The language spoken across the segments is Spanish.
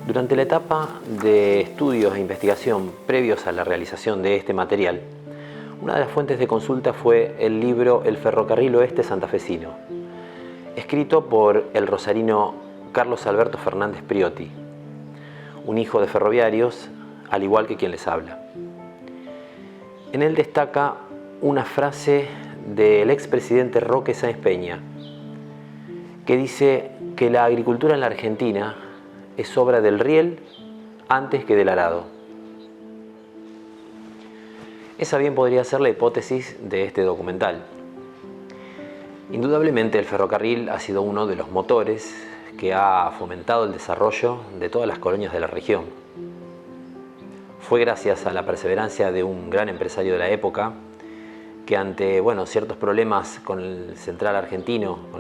Durante la etapa de estudios e investigación previos a la realización de este material, una de las fuentes de consulta fue el libro El ferrocarril oeste santafesino, escrito por el rosarino Carlos Alberto Fernández Priotti, un hijo de ferroviarios, al igual que quien les habla. En él destaca una frase del expresidente Roque Sáenz Peña, que dice que la agricultura en la Argentina es obra del riel antes que del arado. Esa bien podría ser la hipótesis de este documental. Indudablemente el ferrocarril ha sido uno de los motores que ha fomentado el desarrollo de todas las colonias de la región. Fue gracias a la perseverancia de un gran empresario de la época que ante ciertos problemas con el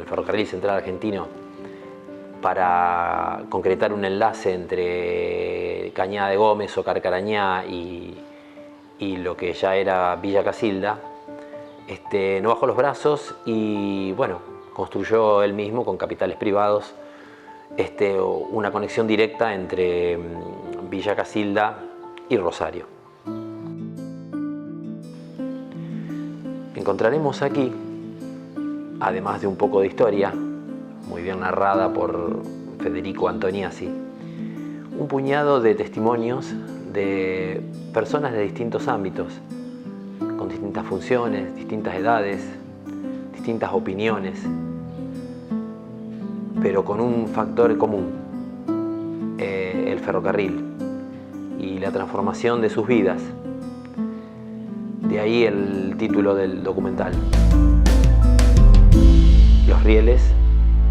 ferrocarril central argentino, para concretar un enlace entre Cañada de Gómez o Carcarañá y lo que ya era Villa Casilda, no bajó los brazos y construyó él mismo con capitales privados una conexión directa entre Villa Casilda y Rosario. Encontraremos aquí, además de un poco de historia, muy bien narrada por Federico Antoniazzi, un puñado de testimonios de personas de distintos ámbitos, con distintas funciones, distintas edades, distintas opiniones, pero con un factor común, el ferrocarril y la transformación de sus vidas. De ahí el título del documental: Los rieles,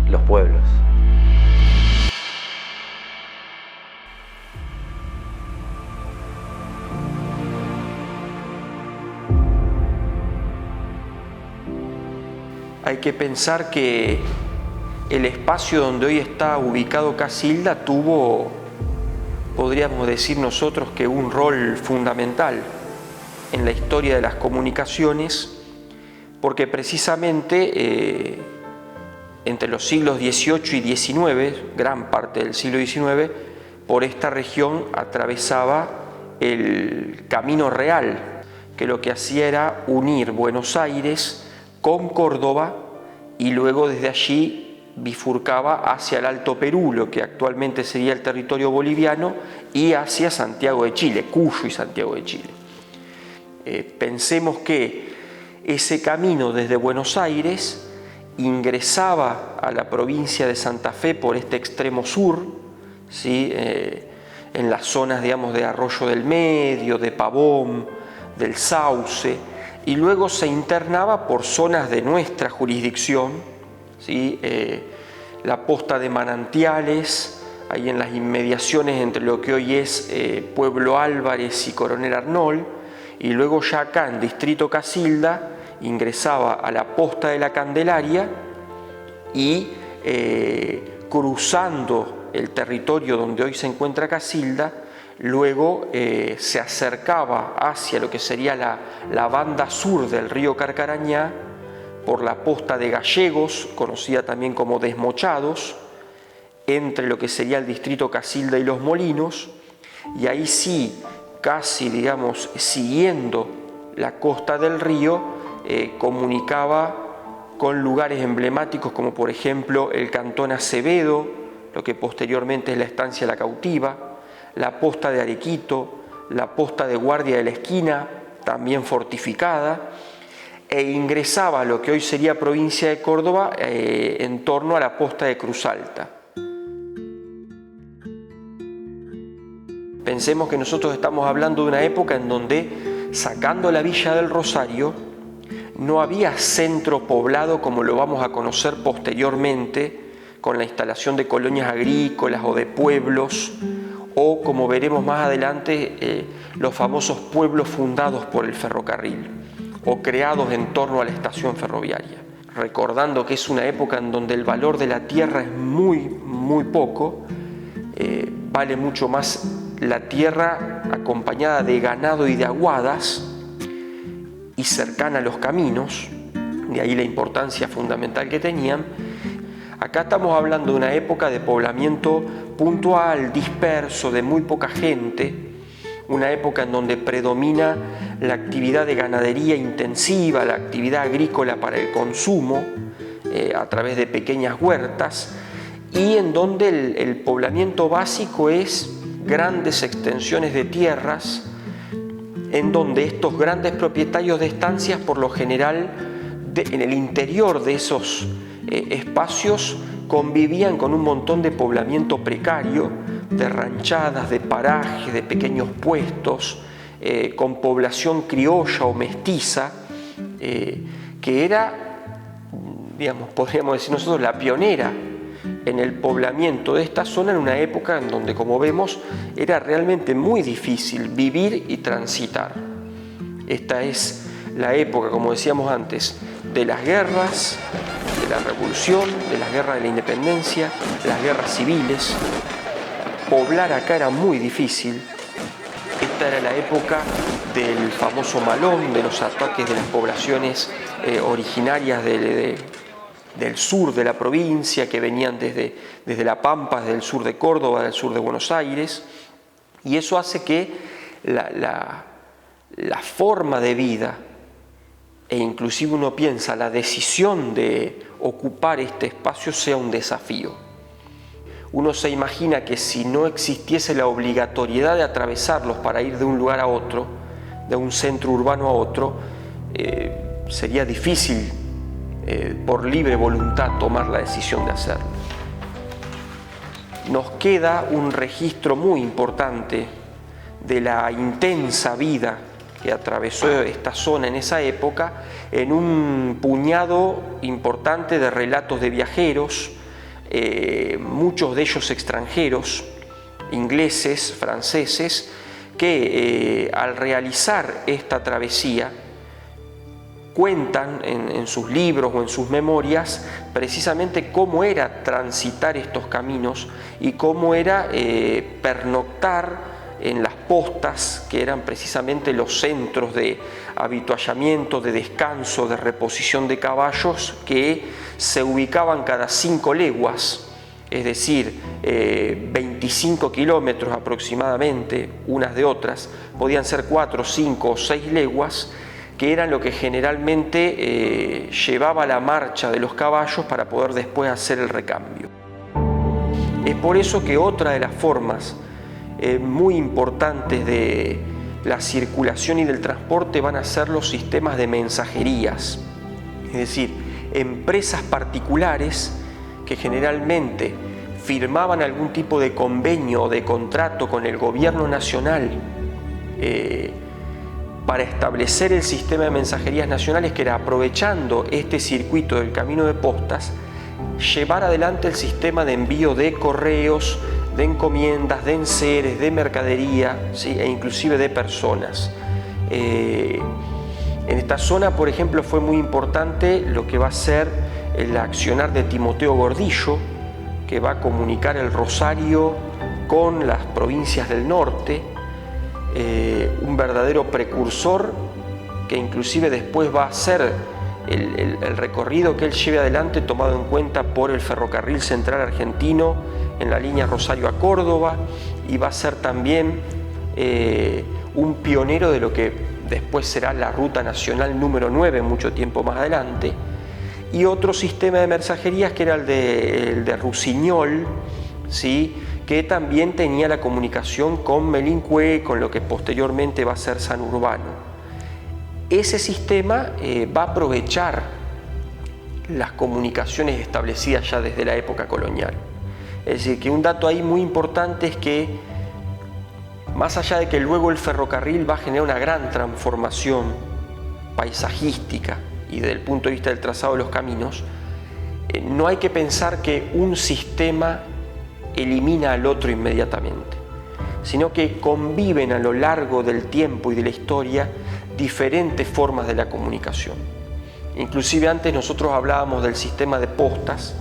los pueblos. Hay que pensar que el espacio donde hoy está ubicado Casilda tuvo, podríamos decir nosotros, que un rol fundamental en la historia de las comunicaciones, porque precisamente entre los siglos XVIII y XIX, gran parte del siglo XIX, por esta región atravesaba el Camino Real, que lo que hacía era unir Buenos Aires con Córdoba y luego desde allí bifurcaba hacia el Alto Perú, lo que actualmente sería el territorio boliviano, y hacia Santiago de Chile, Cuyo y Santiago de Chile. Pensemos que ese camino desde Buenos Aires ingresaba a la provincia de Santa Fe por este extremo sur, ¿sí? En las zonas, digamos, de Arroyo del Medio, de Pavón, del Sauce, y luego se internaba por zonas de nuestra jurisdicción, ¿sí? La posta de Manantiales, ahí en las inmediaciones entre lo que hoy es Pueblo Álvarez y Coronel Arnold, y luego ya acá en Distrito Casilda ingresaba a la posta de la Candelaria y cruzando el territorio donde hoy se encuentra Casilda, luego se acercaba hacia lo que sería la banda sur del río Carcarañá por la posta de Gallegos, conocida también como Desmochados, entre lo que sería el distrito Casilda y Los Molinos, y ahí sí, casi digamos siguiendo la costa del río, comunicaba con lugares emblemáticos como por ejemplo el Cantón Acevedo, lo que posteriormente es la Estancia La Cautiva, la posta de Arequito, la posta de Guardia de la Esquina, también fortificada, e ingresaba a lo que hoy sería provincia de Córdoba en torno a la posta de Cruz Alta. Pensemos que nosotros estamos hablando de una época en donde, sacando la Villa del Rosario, no había centro poblado como lo vamos a conocer posteriormente, con la instalación de colonias agrícolas o de pueblos, o como veremos más adelante, los famosos pueblos fundados por el ferrocarril o creados en torno a la estación ferroviaria. Recordando que es una época en donde el valor de la tierra es muy poco, vale mucho más la tierra acompañada de ganado y de aguadas y cercana a los caminos, de ahí la importancia fundamental que tenían, Acá estamos hablando de una época de poblamiento puntual, disperso, de muy poca gente, una época en donde predomina la actividad de ganadería intensiva, la actividad agrícola para el consumo, a través de pequeñas huertas, y en donde el poblamiento básico es grandes extensiones de tierras, en donde estos grandes propietarios de estancias, por lo general, en el interior de esos espacios, convivían con un montón de poblamiento precario, de ranchadas, de parajes, de pequeños puestos, con población criolla o mestiza, que era, digamos, podríamos decir nosotros, la pionera en el poblamiento de esta zona en una época en donde, como vemos, era realmente muy difícil vivir y transitar. Esta es la época, como decíamos antes, de las guerras, de la revolución, de las guerras de la independencia, las guerras civiles. Poblar acá era muy difícil. Esta era la época del famoso malón, de los ataques de las poblaciones originarias del sur de la provincia, que venían desde La Pampa, desde el sur de Córdoba, del sur de Buenos Aires, y eso hace que la forma de vida, e inclusive uno piensa la decisión de ocupar este espacio, sea un desafío. Uno se imagina que si no existiese la obligatoriedad de atravesarlos para ir de un lugar a otro, de un centro urbano a otro, sería difícil por libre voluntad tomar la decisión de hacerlo. Nos queda un registro muy importante de la intensa vida que atravesó esta zona en esa época, en un puñado importante de relatos de viajeros, muchos de ellos extranjeros, ingleses, franceses, que al realizar esta travesía cuentan en sus libros o en sus memorias precisamente cómo era transitar estos caminos y cómo era pernoctar en las postas, que eran precisamente los centros de avituallamiento, de descanso, de reposición de caballos, que se ubicaban cada 5 leguas, es decir, 25 kilómetros aproximadamente, unas de otras, podían ser 4, 5 o 6 leguas, que eran lo que generalmente llevaba la marcha de los caballos para poder después hacer el recambio. Es por eso que otra de las formas muy importantes de la circulación y del transporte van a ser los sistemas de mensajerías, es decir, empresas particulares que generalmente firmaban algún tipo de convenio o de contrato con el gobierno nacional para establecer el sistema de mensajerías nacionales, que era, aprovechando este circuito del camino de postas, llevar adelante el sistema de envío de correos, de encomiendas, de enseres, de mercadería, ¿sí? E inclusive de personas. En esta zona, por ejemplo, fue muy importante lo que va a ser el accionar de Timoteo Gordillo, que va a comunicar el Rosario con las provincias del norte, un verdadero precursor que inclusive después va a ser el recorrido que él lleve adelante tomado en cuenta por el Ferrocarril Central Argentino en la línea Rosario a Córdoba, y va a ser también un pionero de lo que después será la Ruta Nacional número 9 mucho tiempo más adelante, y otro sistema de mensajerías que era el de Rusiñol, ¿sí? Que también tenía la comunicación con Melincué, con lo que posteriormente va a ser San Urbano. Ese sistema va a aprovechar las comunicaciones establecidas ya desde la época colonial. Es decir, que un dato ahí muy importante es que, más allá de que luego el ferrocarril va a generar una gran transformación paisajística y desde el punto de vista del trazado de los caminos, no hay que pensar que un sistema elimina al otro inmediatamente, sino que conviven a lo largo del tiempo y de la historia diferentes formas de la comunicación. Inclusive antes nosotros hablábamos del sistema de postas,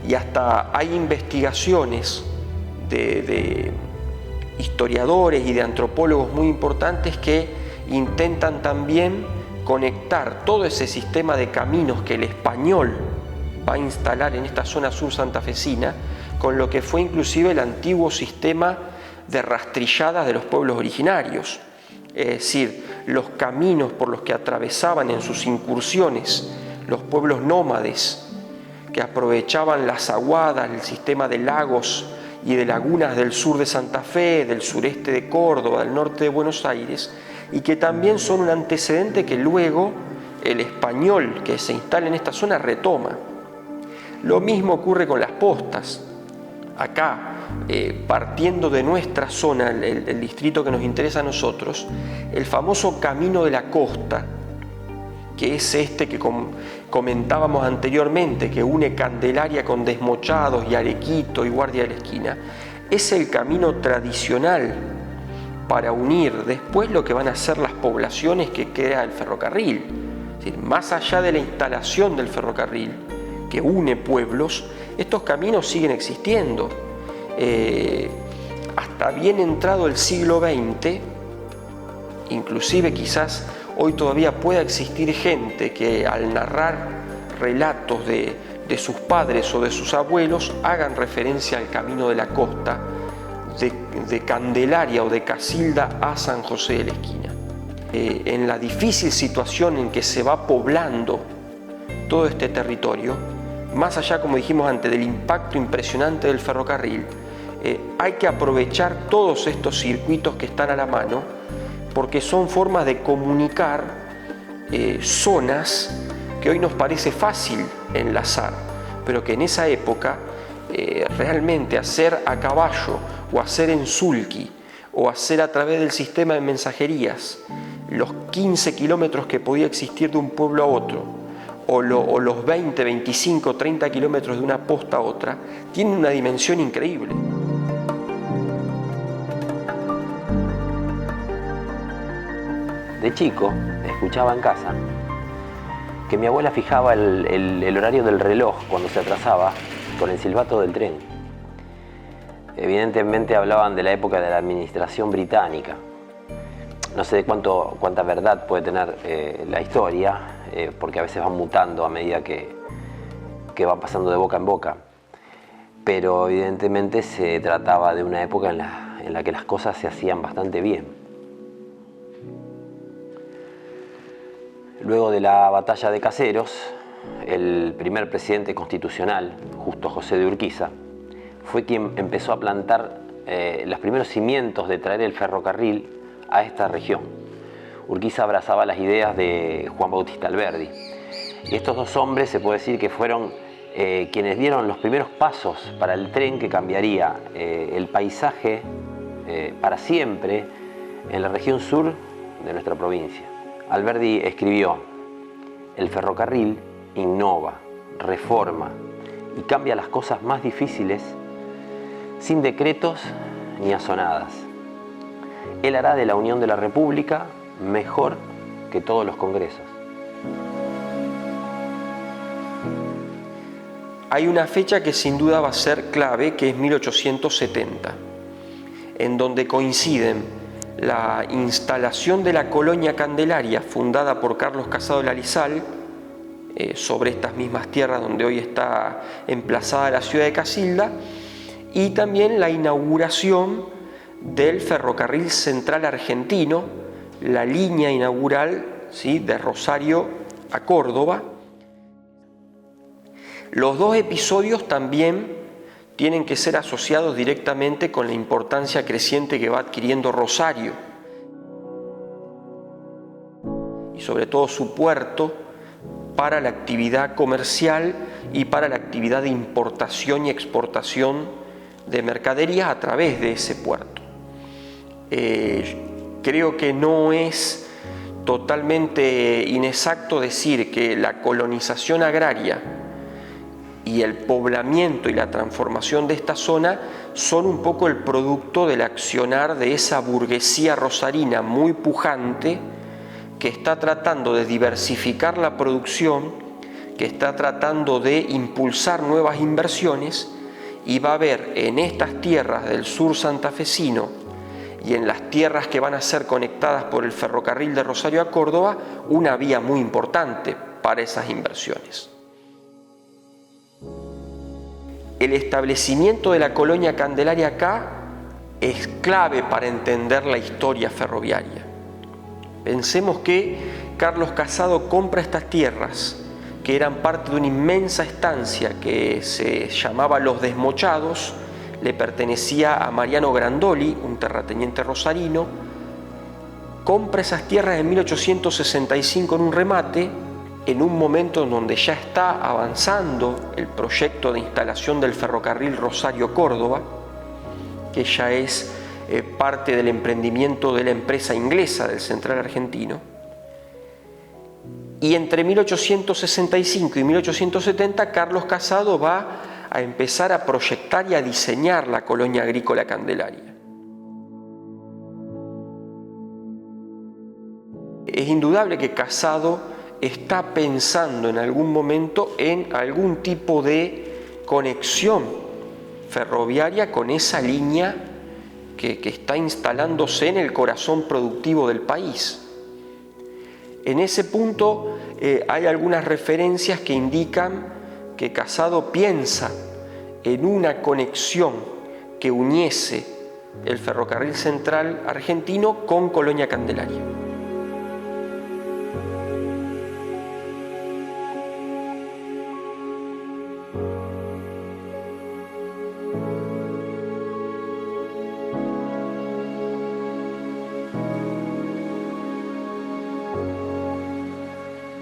y hasta hay investigaciones de historiadores y de antropólogos muy importantes que intentan también conectar todo ese sistema de caminos que el español va a instalar en esta zona sur santafesina con lo que fue inclusive el antiguo sistema de rastrilladas de los pueblos originarios. Es decir, los caminos por los que atravesaban en sus incursiones los pueblos nómades, que aprovechaban las aguadas, el sistema de lagos y de lagunas del sur de Santa Fe, del sureste de Córdoba, del norte de Buenos Aires, y que también son un antecedente que luego el español que se instala en esta zona retoma. Lo mismo ocurre con las postas. Acá, partiendo de nuestra zona, el distrito que nos interesa a nosotros, el famoso Camino de la Costa, que es este que comentábamos anteriormente, que une Candelaria con Desmochados y Arequito y Guardia de la Esquina, es el camino tradicional para unir después lo que van a ser las poblaciones que crea el ferrocarril. Es decir, más allá de la instalación del ferrocarril, que une pueblos, estos caminos siguen existiendo. Hasta bien entrado el siglo XX, inclusive quizás hoy todavía pueda existir gente que al narrar relatos de sus padres o de sus abuelos hagan referencia al Camino de la Costa de Candelaria o de Casilda a San José de la Esquina. En la difícil situación en que se va poblando todo este territorio, más allá, como dijimos antes, del impacto impresionante del ferrocarril, hay que aprovechar todos estos circuitos que están a la mano, porque son formas de comunicar zonas que hoy nos parece fácil enlazar, pero que en esa época realmente hacer a caballo o hacer en sulky o hacer a través del sistema de mensajerías los 15 kilómetros que podía existir de un pueblo a otro, o los 20, 25, 30 kilómetros de una posta a otra, tienen una dimensión increíble. De chico, escuchaba en casa que mi abuela fijaba el horario del reloj cuando se atrasaba con el silbato del tren. Evidentemente hablaban de la época de la administración británica. No sé de cuánta verdad puede tener la historia, porque a veces van mutando a medida que van pasando de boca en boca. Pero evidentemente se trataba de una época en la que las cosas se hacían bastante bien. Luego de la batalla de Caseros, el primer presidente constitucional, Justo José de Urquiza, fue quien empezó a plantar los primeros cimientos de traer el ferrocarril a esta región. Urquiza abrazaba las ideas de Juan Bautista Alberdi. Y estos dos hombres se puede decir que fueron quienes dieron los primeros pasos para el tren que cambiaría el paisaje para siempre en la región sur de nuestra provincia. Alberdi escribió: el ferrocarril innova, reforma y cambia las cosas más difíciles sin decretos ni azonadas. Él hará de la Unión de la República mejor que todos los congresos. Hay una fecha que sin duda va a ser clave, que es 1870, en donde coinciden la instalación de la colonia Candelaria, fundada por Carlos Casado Larizal, sobre estas mismas tierras donde hoy está emplazada la ciudad de Casilda, y también la inauguración del ferrocarril central argentino, la línea inaugural, ¿sí?, de Rosario a Córdoba. Los dos episodios también tienen que ser asociados directamente con la importancia creciente que va adquiriendo Rosario y sobre todo su puerto para la actividad comercial y para la actividad de importación y exportación de mercaderías a través de ese puerto. Creo que no es totalmente inexacto decir que la colonización agraria y el poblamiento y la transformación de esta zona son un poco el producto del accionar de esa burguesía rosarina muy pujante que está tratando de diversificar la producción, que está tratando de impulsar nuevas inversiones, y va a haber en estas tierras del sur santafesino y en las tierras que van a ser conectadas por el ferrocarril de Rosario a Córdoba una vía muy importante para esas inversiones. el establecimiento de la colonia Candelaria acá es clave para entender la historia ferroviaria. Pensemos que Carlos Casado compra estas tierras, que eran parte de una inmensa estancia que se llamaba Los Desmochados, le pertenecía a Mariano Grandoli, un terrateniente rosarino. Compra esas tierras en 1865 en un remate, en un momento en donde ya está avanzando el proyecto de instalación del ferrocarril Rosario-Córdoba, que ya es parte del emprendimiento de la empresa inglesa del Central Argentino. Y entre 1865 y 1870 Carlos Casado va a empezar a proyectar y a diseñar la colonia agrícola Candelaria. Es indudable que Casado está pensando en algún momento en algún tipo de conexión ferroviaria con esa línea que está instalándose en el corazón productivo del país. En ese punto hay algunas referencias que indican que Casado piensa en una conexión que uniese el ferrocarril central argentino con Colonia Candelaria.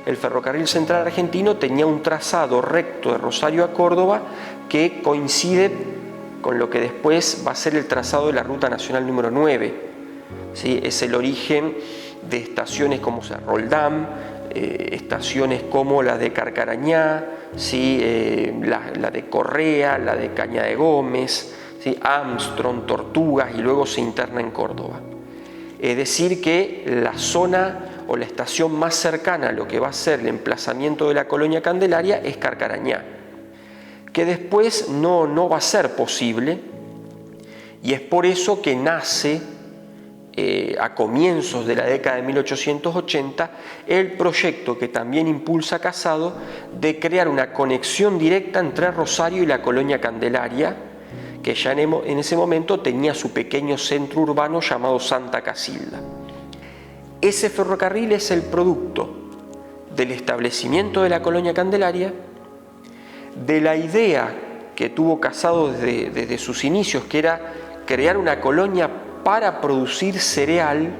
El ferrocarril central argentino tenía un trazado recto de Rosario a Córdoba que coincide con lo que después va a ser el trazado de la Ruta Nacional número 9. ¿Sí? Es el origen de estaciones como Roldán, estaciones como la de Carcarañá, ¿sí? la de Correa, la de Caña de Gómez, ¿sí? Armstrong, Tortugas, y luego se interna en Córdoba. Es decir que la zona o la estación más cercana a lo que va a ser el emplazamiento de la colonia Candelaria es Carcarañá, que después no va a ser posible, y es por eso que nace a comienzos de la década de 1880 el proyecto que también impulsa Casado de crear una conexión directa entre Rosario y la colonia Candelaria, que ya en ese momento tenía su pequeño centro urbano llamado Santa Casilda. Ese ferrocarril es el producto del establecimiento de la colonia Candelaria, de la idea que tuvo Casado desde sus inicios, que era crear una colonia para producir cereal,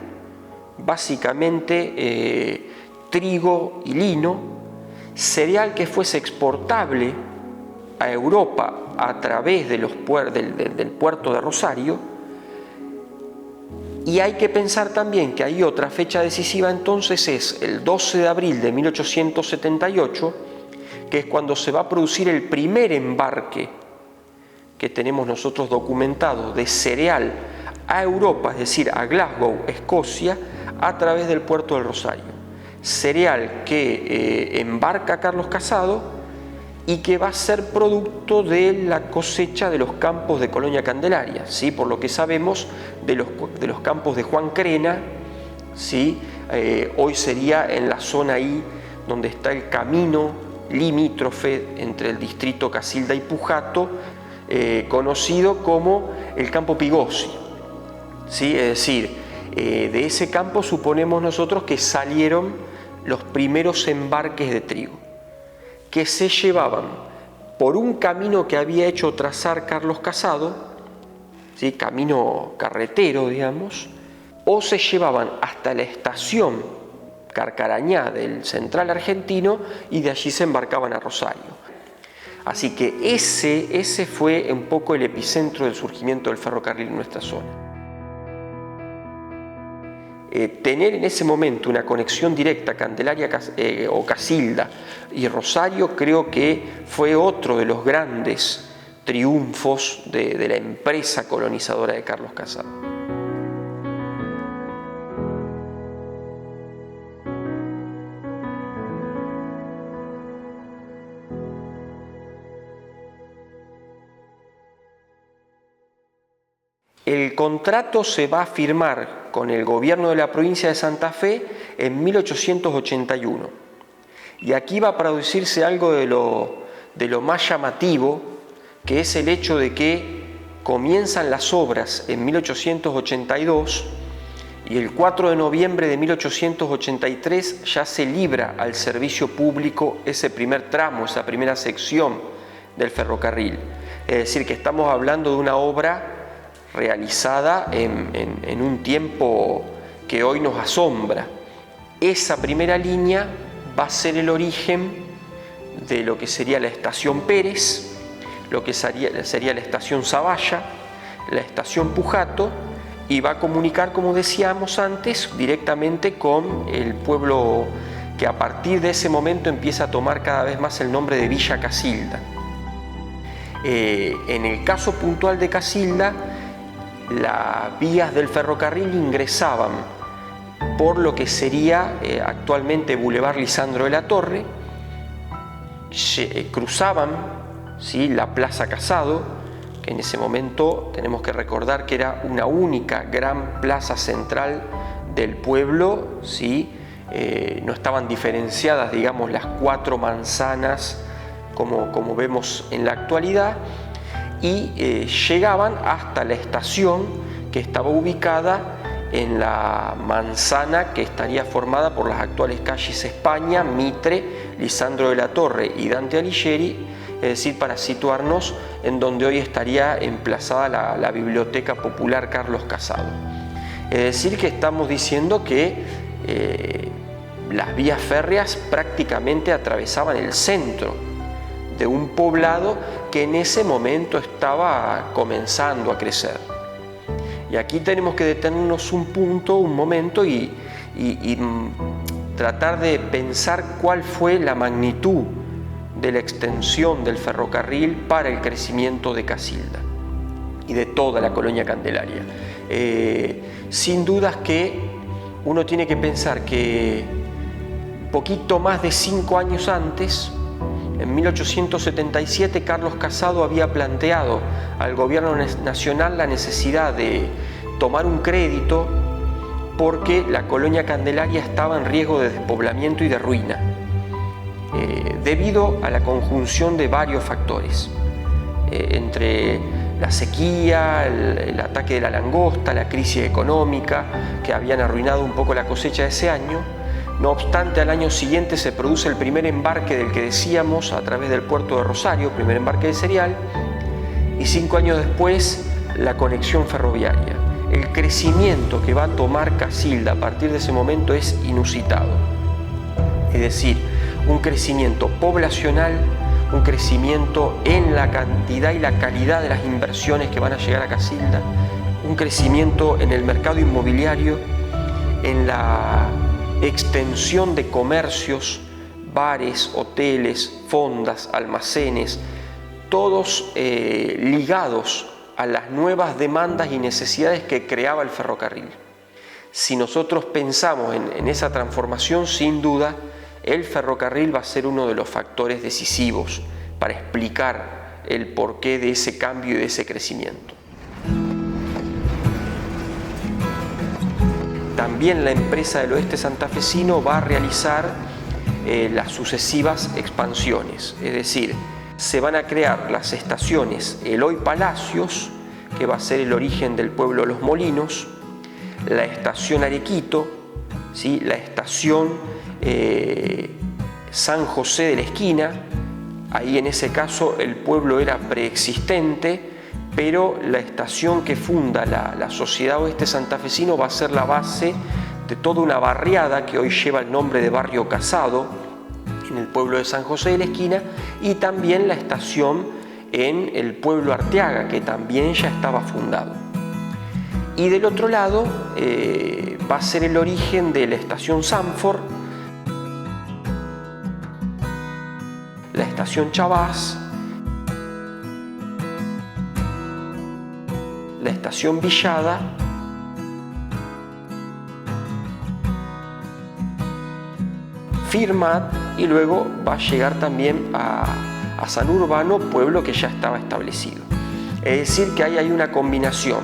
básicamente trigo y lino, cereal que fuese exportable a Europa a través de del puerto de Rosario. Y hay que pensar también que hay otra fecha decisiva entonces, es el 12 de abril de 1878, que es cuando se va a producir el primer embarque que tenemos nosotros documentado de cereal a Europa, es decir, a Glasgow, Escocia, a través del puerto del Rosario. Cereal que embarca Carlos Casado y que va a ser producto de la cosecha de los campos de Colonia Candelaria, ¿sí? Por lo que sabemos de los campos de Juan Crena, ¿sí? Hoy sería en la zona ahí donde está el camino limítrofe entre el distrito Casilda y Pujato, conocido como el campo Pigosi, ¿sí? Es decir, de ese campo suponemos nosotros que salieron los primeros embarques de trigo, que se llevaban por un camino que había hecho trazar Carlos Casado, ¿sí? Camino carretero, digamos, o se llevaban hasta la estación Carcarañá del Central Argentino y de allí se embarcaban a Rosario. Así que ese fue un poco el epicentro del surgimiento del ferrocarril en nuestra zona. Tener en ese momento una conexión directa Candelaria o Casilda y Rosario creo que fue otro de los grandes triunfos de la empresa colonizadora de Carlos Casado. El contrato se va a firmar con el gobierno de la provincia de Santa Fe en 1881. Y aquí va a producirse algo de lo más llamativo, que es el hecho de que comienzan las obras en 1882 y el 4 de noviembre de 1883 ya se libra al servicio público ese primer tramo, esa primera sección del ferrocarril. Es decir, que estamos hablando de una obra realizada en un tiempo que hoy nos asombra. Esa primera línea va a ser el origen de lo que sería la estación Pérez, lo que sería la estación Zavalla, la estación Pujato, y va a comunicar, como decíamos antes, directamente con el pueblo que a partir de ese momento empieza a tomar cada vez más el nombre de Villa Casilda. En el caso puntual de Casilda, las vías del ferrocarril ingresaban por lo que sería actualmente Boulevard Lisandro de la Torre, cruzaban, ¿sí?, la Plaza Casado, que en ese momento tenemos que recordar que era una única gran plaza central del pueblo, ¿sí? No estaban diferenciadas, digamos, las 4 manzanas como vemos en la actualidad, y llegaban hasta la estación que estaba ubicada en la manzana que estaría formada por las actuales calles España, Mitre, Lisandro de la Torre y Dante Alighieri, es decir, para situarnos en donde hoy estaría emplazada la Biblioteca Popular Carlos Casado. Es decir, que estamos diciendo que las vías férreas prácticamente atravesaban el centro de un poblado que en ese momento estaba comenzando a crecer. Y aquí tenemos que detenernos un momento y tratar de pensar cuál fue la magnitud de la extensión del ferrocarril para el crecimiento de Casilda y de toda la colonia Candelaria. Sin dudas que uno tiene que pensar que poquito más de 5 años antes, en 1877, Carlos Casado había planteado al gobierno nacional la necesidad de tomar un crédito porque la colonia Candelaria estaba en riesgo de despoblamiento y de ruina, debido a la conjunción de varios factores, entre la sequía, el ataque de la langosta, la crisis económica que habían arruinado un poco la cosecha de ese año. No obstante, al año siguiente se produce el primer embarque del que decíamos a través del puerto de Rosario, primer embarque de cereal, y 5 años después la conexión ferroviaria. El crecimiento que va a tomar Casilda a partir de ese momento es inusitado. Es decir, un crecimiento poblacional, un crecimiento en la cantidad y la calidad de las inversiones que van a llegar a Casilda, un crecimiento en el mercado inmobiliario, en la extensión de comercios, bares, hoteles, fondas, almacenes, todos ligados a las nuevas demandas y necesidades que creaba el ferrocarril. Si nosotros pensamos en esa transformación, sin duda, el ferrocarril va a ser uno de los factores decisivos para explicar el porqué de ese cambio y de ese crecimiento. También la empresa del oeste santafesino va a realizar las sucesivas expansiones, es decir, se van a crear las estaciones Eloy Palacios, que va a ser el origen del pueblo de Los Molinos, la estación Arequito, ¿sí?, la estación San José de la Esquina. Ahí en ese caso el pueblo era preexistente, pero la estación que funda la Sociedad Oeste Santafesino va a ser la base de toda una barriada que hoy lleva el nombre de Barrio Casado, en el pueblo de San José de la Esquina, y también la estación en el pueblo Arteaga, que también ya estaba fundado. Y del otro lado va a ser el origen de la estación Sanford, la estación Chavás, la estación Villada, Firmat, y luego va a llegar también a San Urbano, pueblo que ya estaba establecido. Es decir, que ahí hay una combinación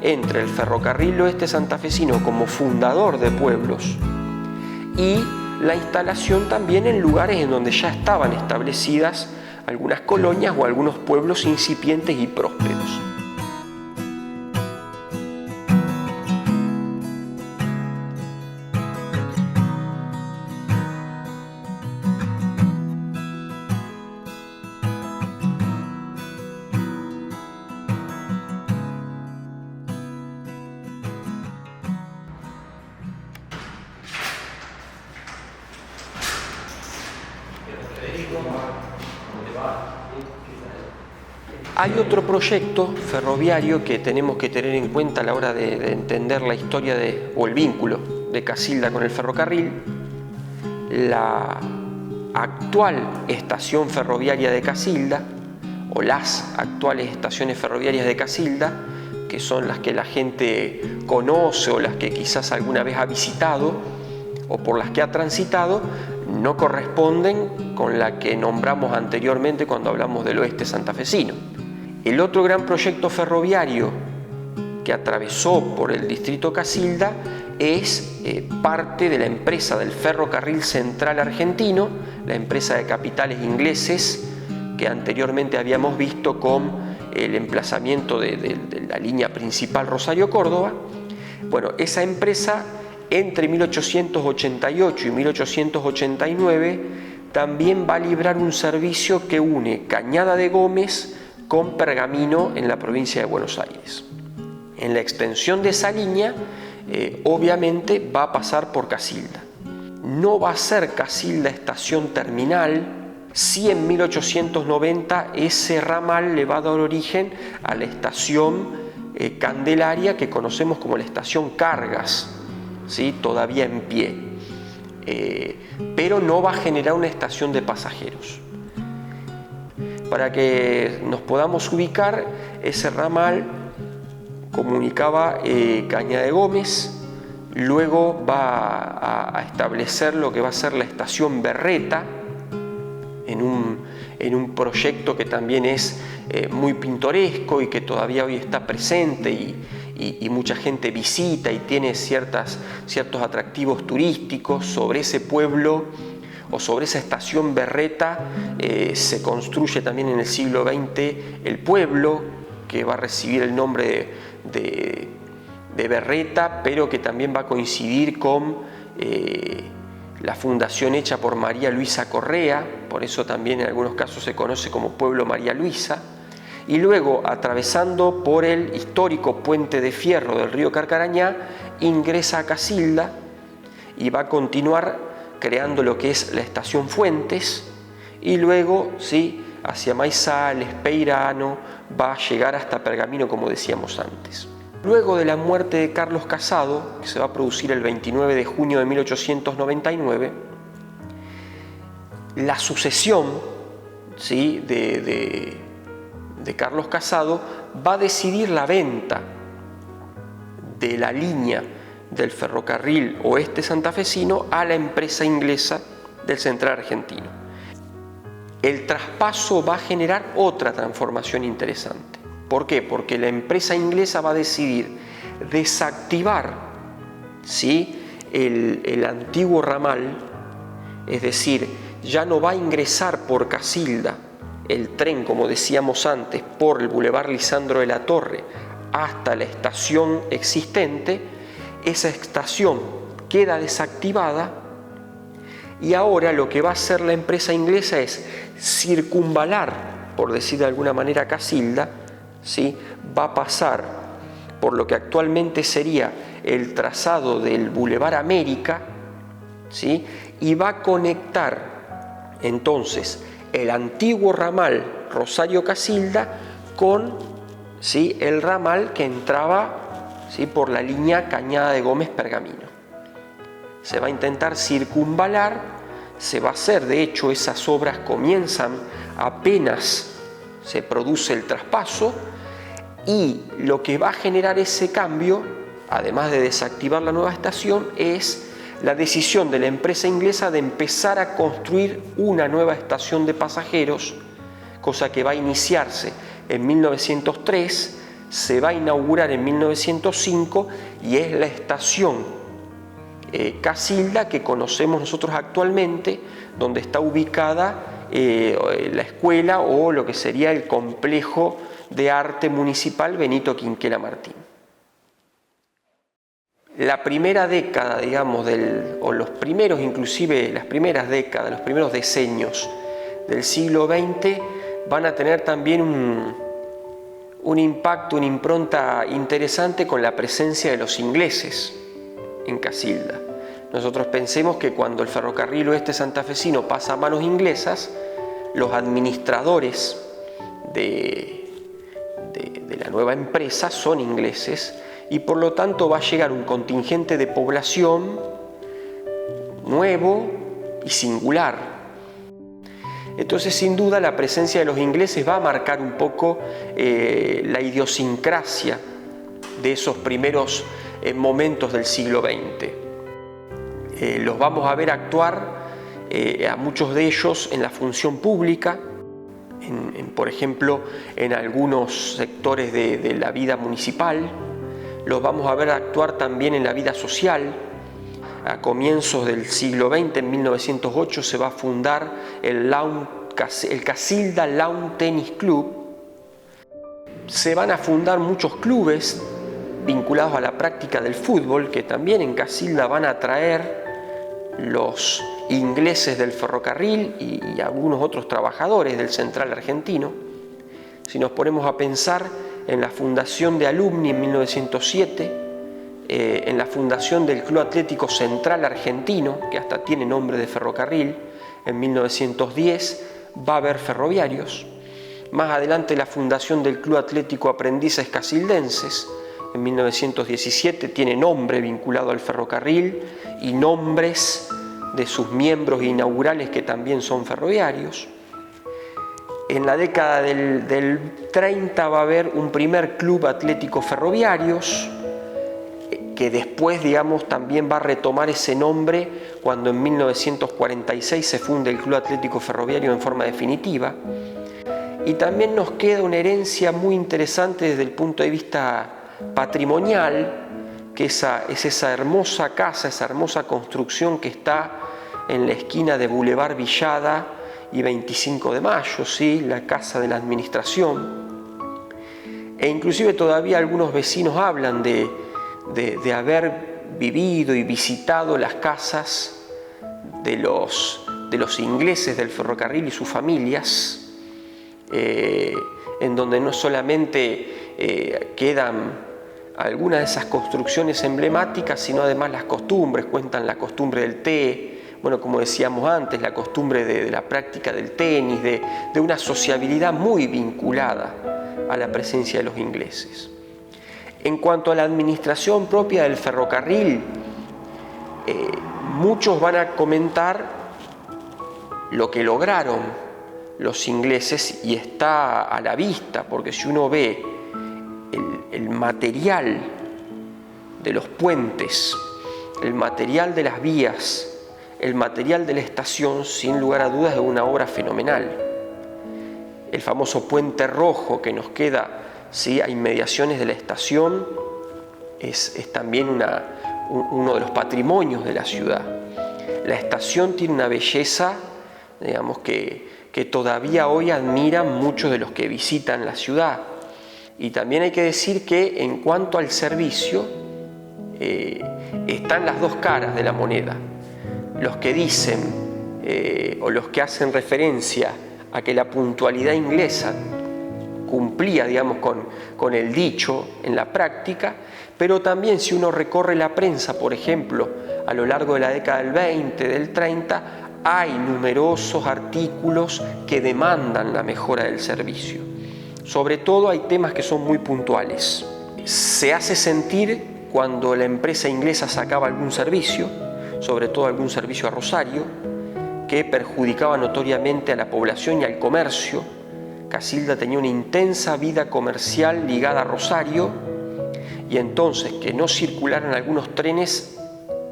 entre el ferrocarril oeste santafesino como fundador de pueblos y la instalación también en lugares en donde ya estaban establecidas algunas colonias o algunos pueblos incipientes y prósperos. Hay otro proyecto ferroviario que tenemos que tener en cuenta a la hora de entender la historia o el vínculo de Casilda con el ferrocarril. La actual estación ferroviaria de Casilda, o las actuales estaciones ferroviarias de Casilda, que son las que la gente conoce o las que quizás alguna vez ha visitado o por las que ha transitado, no corresponden con la que nombramos anteriormente cuando hablamos del oeste santafesino. El otro gran proyecto ferroviario que atravesó por el distrito Casilda es parte de la empresa del Ferrocarril Central Argentino, la empresa de capitales ingleses que anteriormente habíamos visto con el emplazamiento de la línea principal Rosario-Córdoba. Bueno, esa empresa entre 1888 y 1889 también va a librar un servicio que une Cañada de Gómez con Pergamino en la provincia de Buenos Aires. En la extensión de esa línea, obviamente va a pasar por Casilda. No va a ser Casilda estación terminal, sí en 1890 ese ramal le va a dar origen a la estación Candelaria que conocemos como la estación Cargas, ¿sí? Todavía en pie, pero no va a generar una estación de pasajeros. Para que nos podamos ubicar, ese ramal comunicaba Cañada de Gómez, luego va a establecer lo que va a ser la estación Berreta, en un proyecto que también es muy pintoresco y que todavía hoy está presente y mucha gente visita y tiene ciertos atractivos turísticos. Sobre ese pueblo o sobre esa estación Berreta se construye también en el siglo XX el pueblo que va a recibir el nombre de Berreta, pero que también va a coincidir con la fundación hecha por María Luisa Correa, por eso también en algunos casos se conoce como Pueblo María Luisa, y luego atravesando por el histórico puente de fierro del río Carcarañá ingresa a Casilda y va a continuar creando lo que es la estación Fuentes, y luego sí, hacia Maizales, Peirano, va a llegar hasta Pergamino, como decíamos antes. Luego de la muerte de Carlos Casado, que se va a producir el 29 de junio de 1899, la sucesión, ¿sí?, de Carlos Casado va a decidir la venta de la línea del ferrocarril oeste santafesino a la empresa inglesa del Central Argentino. El traspaso va a generar otra transformación interesante. ¿Por qué? Porque la empresa inglesa va a decidir desactivar, ¿sí?, el antiguo ramal, es decir, ya no va a ingresar por Casilda el tren, como decíamos antes, por el Boulevard Lisandro de la Torre hasta la estación existente. Esa estación queda desactivada y ahora lo que va a hacer la empresa inglesa es circunvalar, por decir de alguna manera, Casilda, ¿sí? Va a pasar por lo que actualmente sería el trazado del Boulevard América, ¿sí?, y va a conectar entonces el antiguo ramal Rosario-Casilda con, ¿sí?, el ramal que entraba, ¿sí?, por la línea Cañada de Gómez-Pergamino. Se va a intentar circunvalar, se va a hacer, de hecho esas obras comienzan apenas se produce el traspaso, y lo que va a generar ese cambio, además de desactivar la nueva estación, es la decisión de la empresa inglesa de empezar a construir una nueva estación de pasajeros, cosa que va a iniciarse en 1903, se va a inaugurar en 1905 y es la estación Casilda que conocemos nosotros actualmente, donde está ubicada la escuela o lo que sería el complejo de arte municipal Benito Quinquela Martín. La primera década, digamos, o los primeros, inclusive las primeras décadas, los primeros decenios del siglo XX van a tener también un impacto, una impronta interesante con la presencia de los ingleses en Casilda. Nosotros pensemos que cuando el ferrocarril oeste santafesino pasa a manos inglesas, los administradores de la nueva empresa son ingleses y por lo tanto va a llegar un contingente de población nuevo y singular. Entonces, sin duda, la presencia de los ingleses va a marcar un poco la idiosincrasia de esos primeros momentos del siglo XX. Los vamos a ver actuar a muchos de ellos en la función pública, por ejemplo, en algunos sectores de la vida municipal. Los vamos a ver actuar también en la vida social. A comienzos del siglo XX, en 1908, se va a fundar el Casilda Lawn Tennis Club. Se van a fundar muchos clubes vinculados a la práctica del fútbol, que también en Casilda van a traer los ingleses del ferrocarril y algunos otros trabajadores del Central Argentino. Si nos ponemos a pensar en la fundación de Alumni en 1907, en la fundación del Club Atlético Central Argentino, que hasta tiene nombre de ferrocarril, en 1910 va a haber ferroviarios. Más adelante la fundación del Club Atlético Aprendices Casildenses, en 1917 tiene nombre vinculado al ferrocarril y nombres de sus miembros inaugurales que también son ferroviarios. En la década del 30 va a haber un primer club atlético ferroviarios, que después, digamos, también va a retomar ese nombre cuando en 1946 se funde el Club Atlético Ferroviario en forma definitiva. Y también nos queda una herencia muy interesante desde el punto de vista patrimonial, que es esa hermosa casa, esa hermosa construcción que está en la esquina de Boulevard Villada y 25 de Mayo, ¿sí? La casa de la administración. E inclusive todavía algunos vecinos hablan de haber vivido y visitado las casas de los ingleses del ferrocarril y sus familias, en donde no solamente quedan algunas de esas construcciones emblemáticas, sino además las costumbres. Cuentan la costumbre del té, bueno, como decíamos antes, la costumbre de la práctica del tenis, de una sociabilidad muy vinculada a la presencia de los ingleses. En cuanto a la administración propia del ferrocarril, muchos van a comentar lo que lograron los ingleses y está a la vista, porque si uno ve el material de los puentes, el material de las vías, el material de la estación, sin lugar a dudas es una obra fenomenal. El famoso Puente Rojo que nos queda, ¿sí?, a inmediaciones de la estación, es también uno de los patrimonios de la ciudad. La estación tiene una belleza, digamos, que todavía hoy admiran muchos de los que visitan la ciudad. Y también hay que decir que en cuanto al servicio, están las dos caras de la moneda. Los que dicen o los que hacen referencia a que la puntualidad inglesa cumplía, digamos, con el dicho en la práctica, pero también si uno recorre la prensa, por ejemplo, a lo largo de la década del 20, del 30, hay numerosos artículos que demandan la mejora del servicio. Sobre todo hay temas que son muy puntuales. Se hace sentir cuando la empresa inglesa sacaba algún servicio, sobre todo algún servicio a Rosario, que perjudicaba notoriamente a la población y al comercio. Casilda tenía una intensa vida comercial ligada a Rosario y entonces que no circularan algunos trenes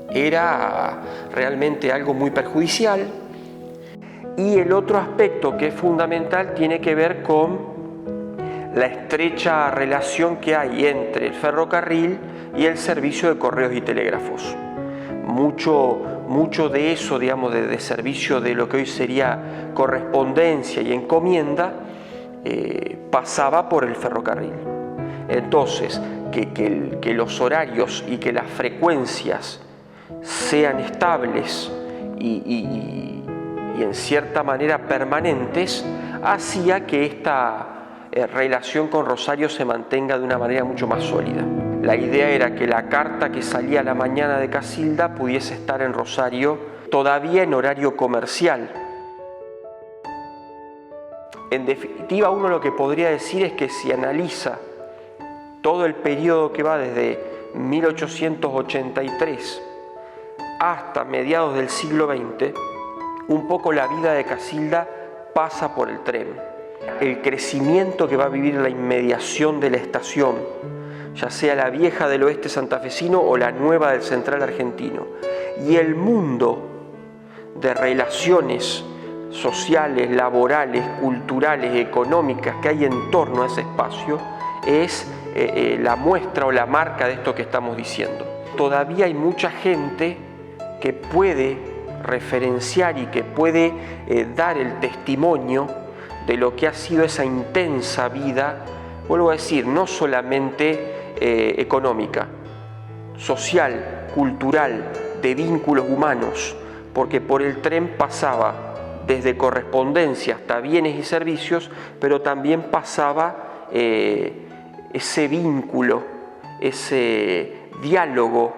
era realmente algo muy perjudicial. Y el otro aspecto que es fundamental tiene que ver con la estrecha relación que hay entre el ferrocarril y el servicio de correos y telégrafos. mucho de eso, digamos, de servicio de lo que hoy sería correspondencia y encomienda, pasaba por el ferrocarril. Entonces, que los horarios y que las frecuencias sean estables y en cierta manera permanentes, hacía que esta relación con Rosario se mantenga de una manera mucho más sólida. La idea era que la carta que salía a la mañana de Casilda pudiese estar en Rosario todavía en horario comercial. En definitiva, uno lo que podría decir es que si analiza todo el periodo que va desde 1883 hasta mediados del siglo XX, un poco la vida de Casilda pasa por el tren. El crecimiento que va a vivir la inmediación de la estación, ya sea la vieja del oeste santafesino o la nueva del central argentino, y el mundo de relaciones sociales, laborales, culturales, económicas que hay en torno a ese espacio, es la muestra o la marca de esto que estamos diciendo. Todavía hay mucha gente que puede referenciar y que puede dar el testimonio de lo que ha sido esa intensa vida, vuelvo a decir, no solamente económica, social, cultural, de vínculos humanos, porque por el tren pasaba desde correspondencia hasta bienes y servicios, pero también pasaba ese vínculo, ese diálogo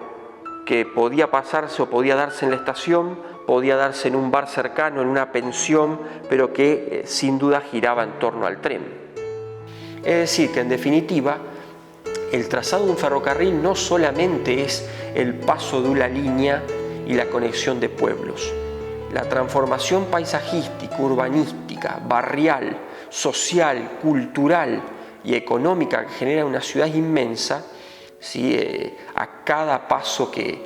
que podía pasarse o podía darse en la estación, podía darse en un bar cercano, en una pensión, pero que sin duda giraba en torno al tren. Es decir, que en definitiva, el trazado de un ferrocarril no solamente es el paso de una línea y la conexión de pueblos. La transformación paisajística, urbanística, barrial, social, cultural y económica que genera una ciudad inmensa, ¿sí? A cada paso que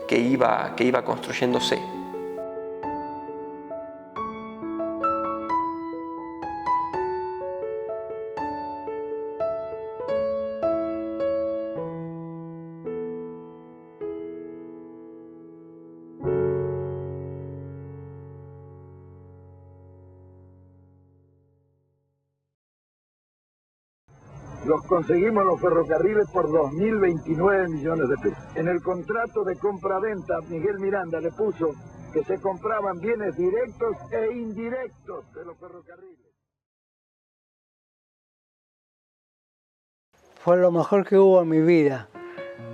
iba construyéndose. Los conseguimos los ferrocarriles por 2.029 millones de pesos. En el contrato de compra-venta, Miguel Miranda le puso que se compraban bienes directos e indirectos de los ferrocarriles. Fue lo mejor que hubo en mi vida.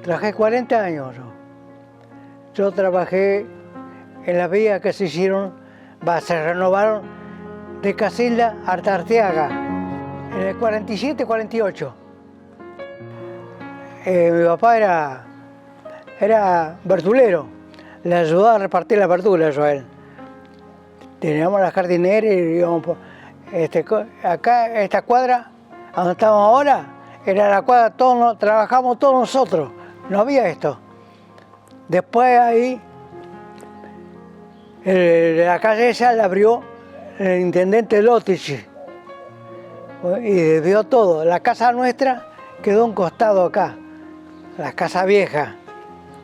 Trabajé 40 años. Yo trabajé en las vías que se hicieron, se renovaron de Casilda a Arteaga. En el 47-48. Mi papá era verdulero, le ayudaba a repartir las verduras a él. Teníamos las jardineras y íbamos acá, esta cuadra, donde estamos ahora, era la cuadra, trabajamos todos nosotros, no había esto. Después ahí, la calle esa la abrió el intendente Lotich. Y vio todo. La casa nuestra quedó a un costado acá, la casa vieja.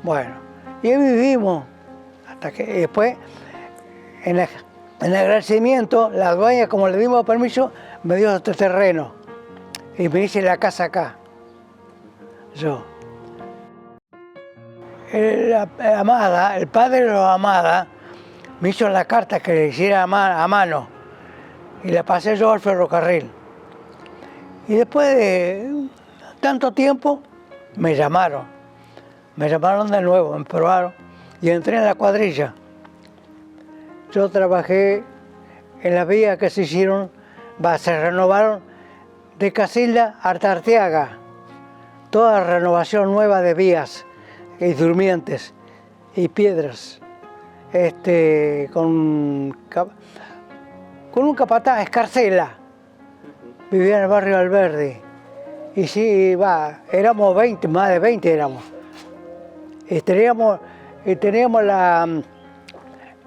Bueno, y ahí vivimos, hasta que después, en el agradecimiento, la dueña, como le dimos permiso, me dio este terreno y me hice la casa acá. Yo. Amada, el padre de Amada, me hizo la carta que le hiciera a mano y la pasé yo al ferrocarril. Y después de tanto tiempo me llamaron de nuevo, me probaron y entré en la cuadrilla. Yo trabajé en las vías que se hicieron, se renovaron de Casilda a Arteaga, toda renovación nueva de vías y durmientes y piedras, con un capataz, Escarcela. Vivía en el barrio Alberdi. Y sí, éramos 20, más de 20 éramos. Y teníamos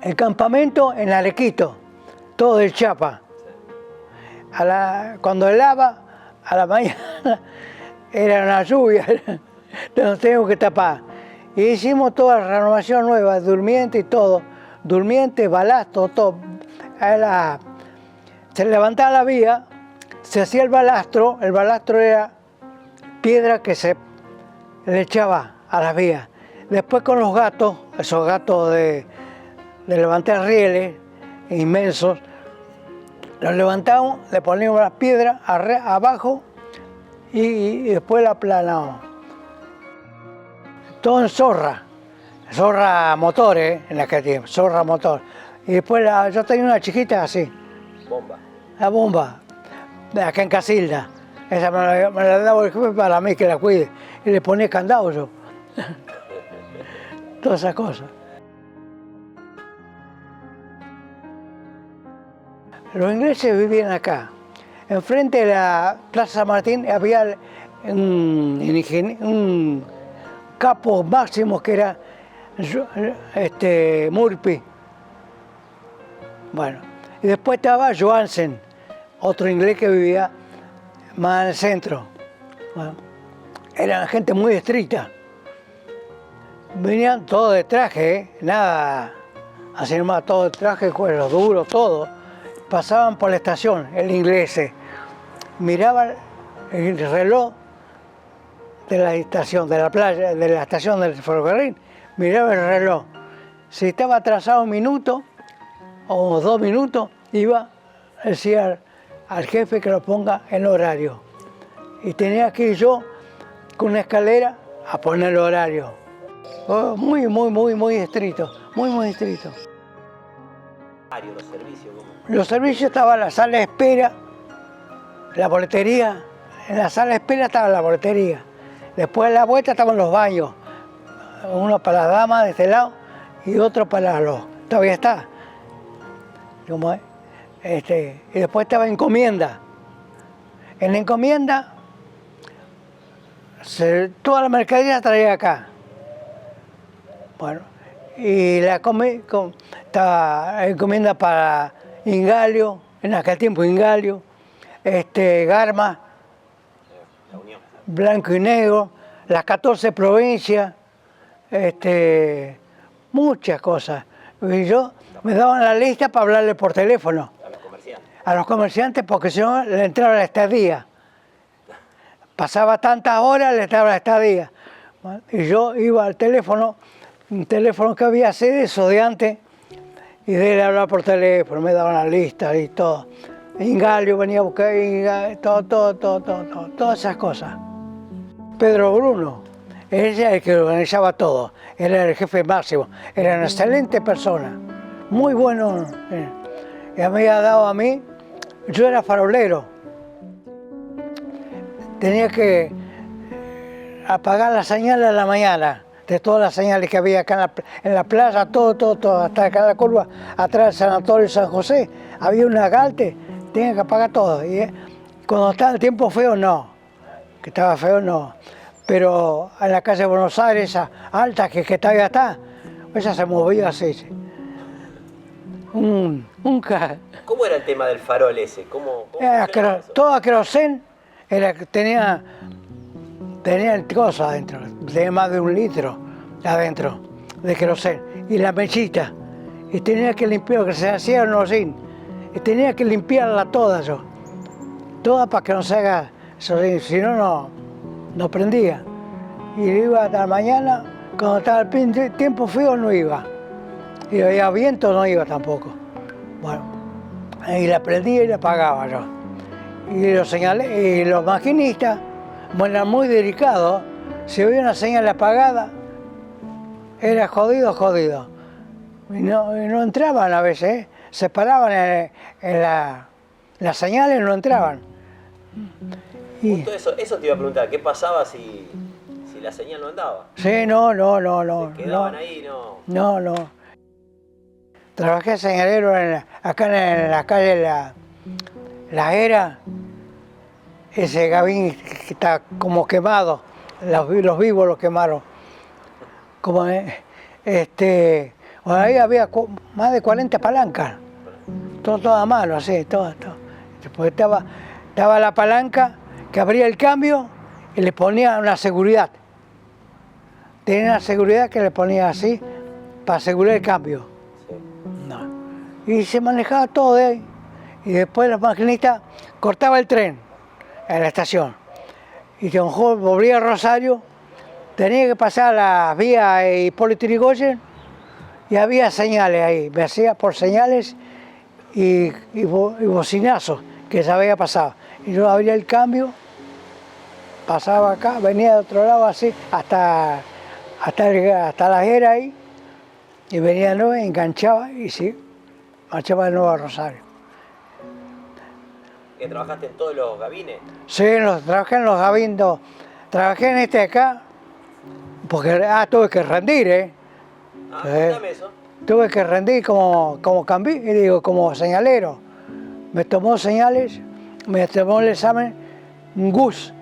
el campamento en Arequito, todo de chapa. Cuando helaba, a la mañana, era una lluvia, nos teníamos que tapar. Y hicimos toda la renovación nueva, durmiente y todo. Durmiente, balasto, todo. Se levantaba la vía, se hacía el balastro era piedra que se le echaba a las vías. Después con los gatos, esos gatos de levantar rieles inmensos, los levantamos, le poníamos las piedras abajo y después la aplanamos. Todo en zorra motor, en aquel tiempo, zorra motor. Y después yo tenía una chiquita así. Bomba. La bomba, de acá en Casilda. Esa me la daba el jefe para mí que la cuide. Y le ponía candado yo. Todas esas cosas. Los ingleses vivían acá. Enfrente de la Plaza San Martín había un capo máximo que era Murphy. Bueno, y después estaba Johansen, otro inglés que vivía más en el centro. Bueno, eran gente muy estricta. Venían todos de traje, nada, así nomás, todo de traje, cuero duro, todo. Pasaban por la estación, el inglés, miraban el reloj de la estación, de la playa, de la estación del ferrocarril, miraba el reloj. Si estaba atrasado un minuto o 2 minutos, iba a decir al jefe que lo ponga en horario. Y tenía que ir yo con una escalera a poner el horario. Oh, muy estricto, muy estricto. Los servicios, ¿cómo? Los servicios estaban en la sala de espera, la boletería. En la sala de espera estaba la boletería. Después de la vuelta estaban los baños. Uno para las damas de este lado y otro para los... Todavía está. ¿Cómo es? Y después estaba encomienda. En la encomienda, toda la mercadería la traía acá. Bueno, y estaba encomienda para Ingalio, en aquel tiempo Ingalio, Garma, Blanco y Negro, las 14 provincias, muchas cosas. Y yo me daban la lista para hablarle por teléfono. A los comerciantes. A los comerciantes, porque si no le entraba la estadía. Pasaba tantas horas, le entraba la estadía. Y yo iba al teléfono, un teléfono que había así de eso de antes, y de él hablar por teléfono, me daban la lista y todo. Ingalio venía a buscar, todas esas cosas. Pedro Bruno, él era el que organizaba todo, él era el jefe máximo, era una excelente persona, muy bueno. Y me había dado a mí, yo era farolero, tenía que apagar las señales a la mañana, de todas las señales que había acá en la plaza, todo, hasta acá en la curva, atrás del Sanatorio San José, había una galte, tenía que apagar todo. Y cuando estaba el tiempo feo, no, que estaba feo, no. Pero en la calle de Buenos Aires, esa alta que todavía está, esa se movía así. ¿Cómo era el tema del farol ese? ¿Cómo Todo querosén tenía cosas adentro, tenía más de 1 litro adentro de querosén. Y la mechita, y tenía que limpiar, que se hacía un hollín, y tenía que limpiarla toda yo. Toda para que no se haga hollín, si no, no prendía. Y iba hasta la mañana, cuando estaba el tiempo frío no iba. Y había viento no iba tampoco. Bueno, y la prendía y la apagaba yo. Y los maquinistas, eran muy delicados, si había una señal apagada, era jodido. Y no entraban a veces, se paraban en las señales y no entraban. Justo eso te iba a preguntar, ¿qué pasaba si la señal no andaba? Sí, no. ¿Se quedaban ahí? No. Trabajé señalero acá en la calle La Era, ese gabín que está como quemado, los vivos los quemaron. Como, ahí había más de 40 palancas, todo a mano, así, todo. Después estaba la palanca que abría el cambio y le ponía una seguridad. tenía una seguridad que le ponía así para asegurar el cambio. No. Y se manejaba todo de ahí. Y después la maquinista cortaba el tren en la estación. Y a lo mejor volvía a Rosario, tenía que pasar la vía Hipólito Yrigoyen y había señales ahí. Me hacía por señales y bocinazos que ya había pasado. Y yo abría el cambio, pasaba acá, venía de otro lado así, hasta la Jera ahí, y venía de nuevo, enganchaba y sí, marchaba de nuevo a Rosario. ¿Que trabajaste en todos los gabines? Sí, trabajé en los gabinos, trabajé en este de acá, porque tuve que rendir, Contame eso. Tuve que rendir como como señalero. Me tomó señales, me tomó el examen, un GUS.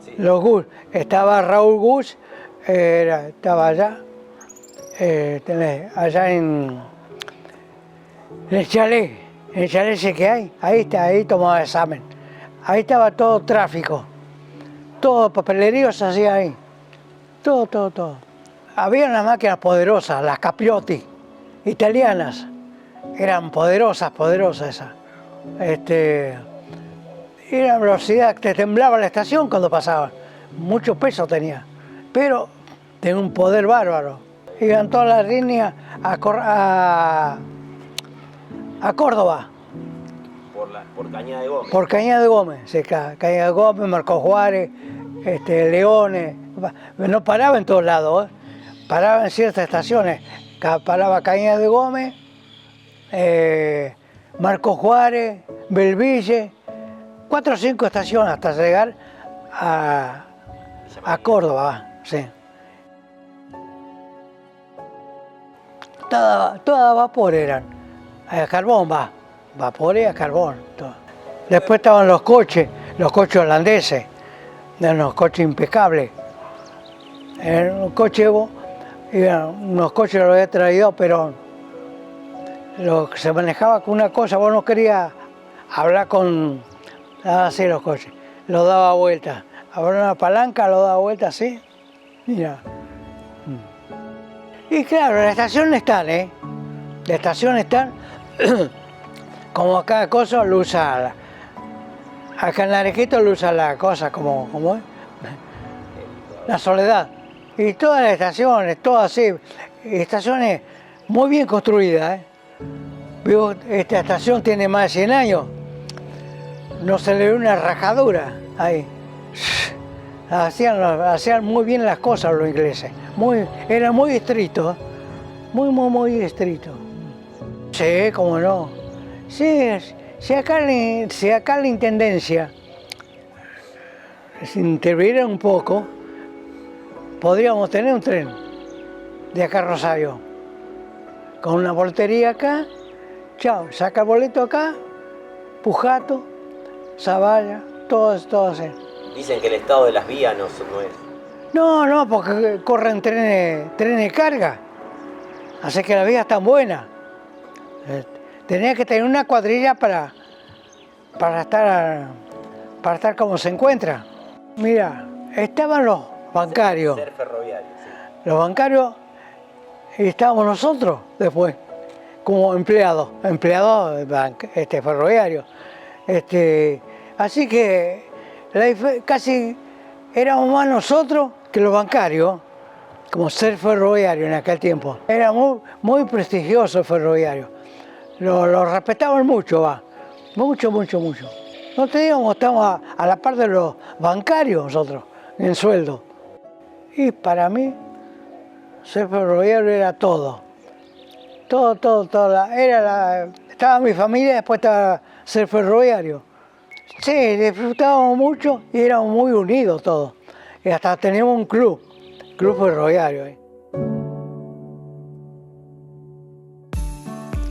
Sí. Los GUS. Estaba Raúl GUS, estaba allá, allá en el chalet ese que hay, ahí tomaba el examen. Ahí estaba todo tráfico, todo papelerío se hacía ahí, todo. Había unas máquinas poderosas, las Capriotti, italianas, eran poderosas esas. Era velocidad, te temblaba la estación cuando pasaban, mucho peso tenía, pero tenía un poder bárbaro. Iban todas las líneas a Córdoba. Por Cañada de Gómez. Por Cañada de Gómez, sí, Cañada de Gómez, Marcos Juárez, Leones, no paraba en todos lados, paraba en ciertas estaciones, paraba Cañada de Gómez, Marcos Juárez, Belville, 4 o 5 estaciones hasta llegar a Córdoba, sí. Toda a vapor eran, a carbón vapor y a carbón. Todo. Después estaban los coches holandeses, eran unos coches impecables. Eran unos coches los había traído, pero se manejaba con una cosa, vos no querías hablar con así los coches, lo daba vuelta, abría una palanca, lo daba vuelta así, mira. Y claro, las estaciones están, como acá cosa lo usa, acá en Arequito lo usa la cosa como es, la Soledad. Y todas las estaciones, todas así, estaciones muy bien construidas. Vivo, esta estación tiene más de 100 años, no se le ve una rajadura ahí. Hacían muy bien las cosas los ingleses, eran muy estrictos, muy estrictos. Sí, cómo no. Sí, si acá la intendencia se interviniera un poco, podríamos tener un tren de acá a Rosario, con una boletería acá, chao, saca el boleto acá, Pujato, Zavalla, todo así. Dicen que el estado de las vías no es. No, porque corren trenes de carga, así que las vías están buenas. Tenía que tener una cuadrilla para estar como se encuentra. Mira, estaban los bancarios. Ser ferroviario, sí. Los bancarios y estábamos nosotros después, como empleados ferroviarios. Así que casi éramos más nosotros que los bancarios, como ser ferroviario en aquel tiempo. Era muy prestigioso el ferroviario. Lo respetaban mucho, mucho. No te digo, estamos a la par de los bancarios nosotros, en sueldo. Y para mí, ser ferroviario era todo. Todo. Estaba mi familia, después estaba ser ferroviario. Sí, disfrutábamos mucho y éramos muy unidos todos. Y hasta teníamos un club ferroviario.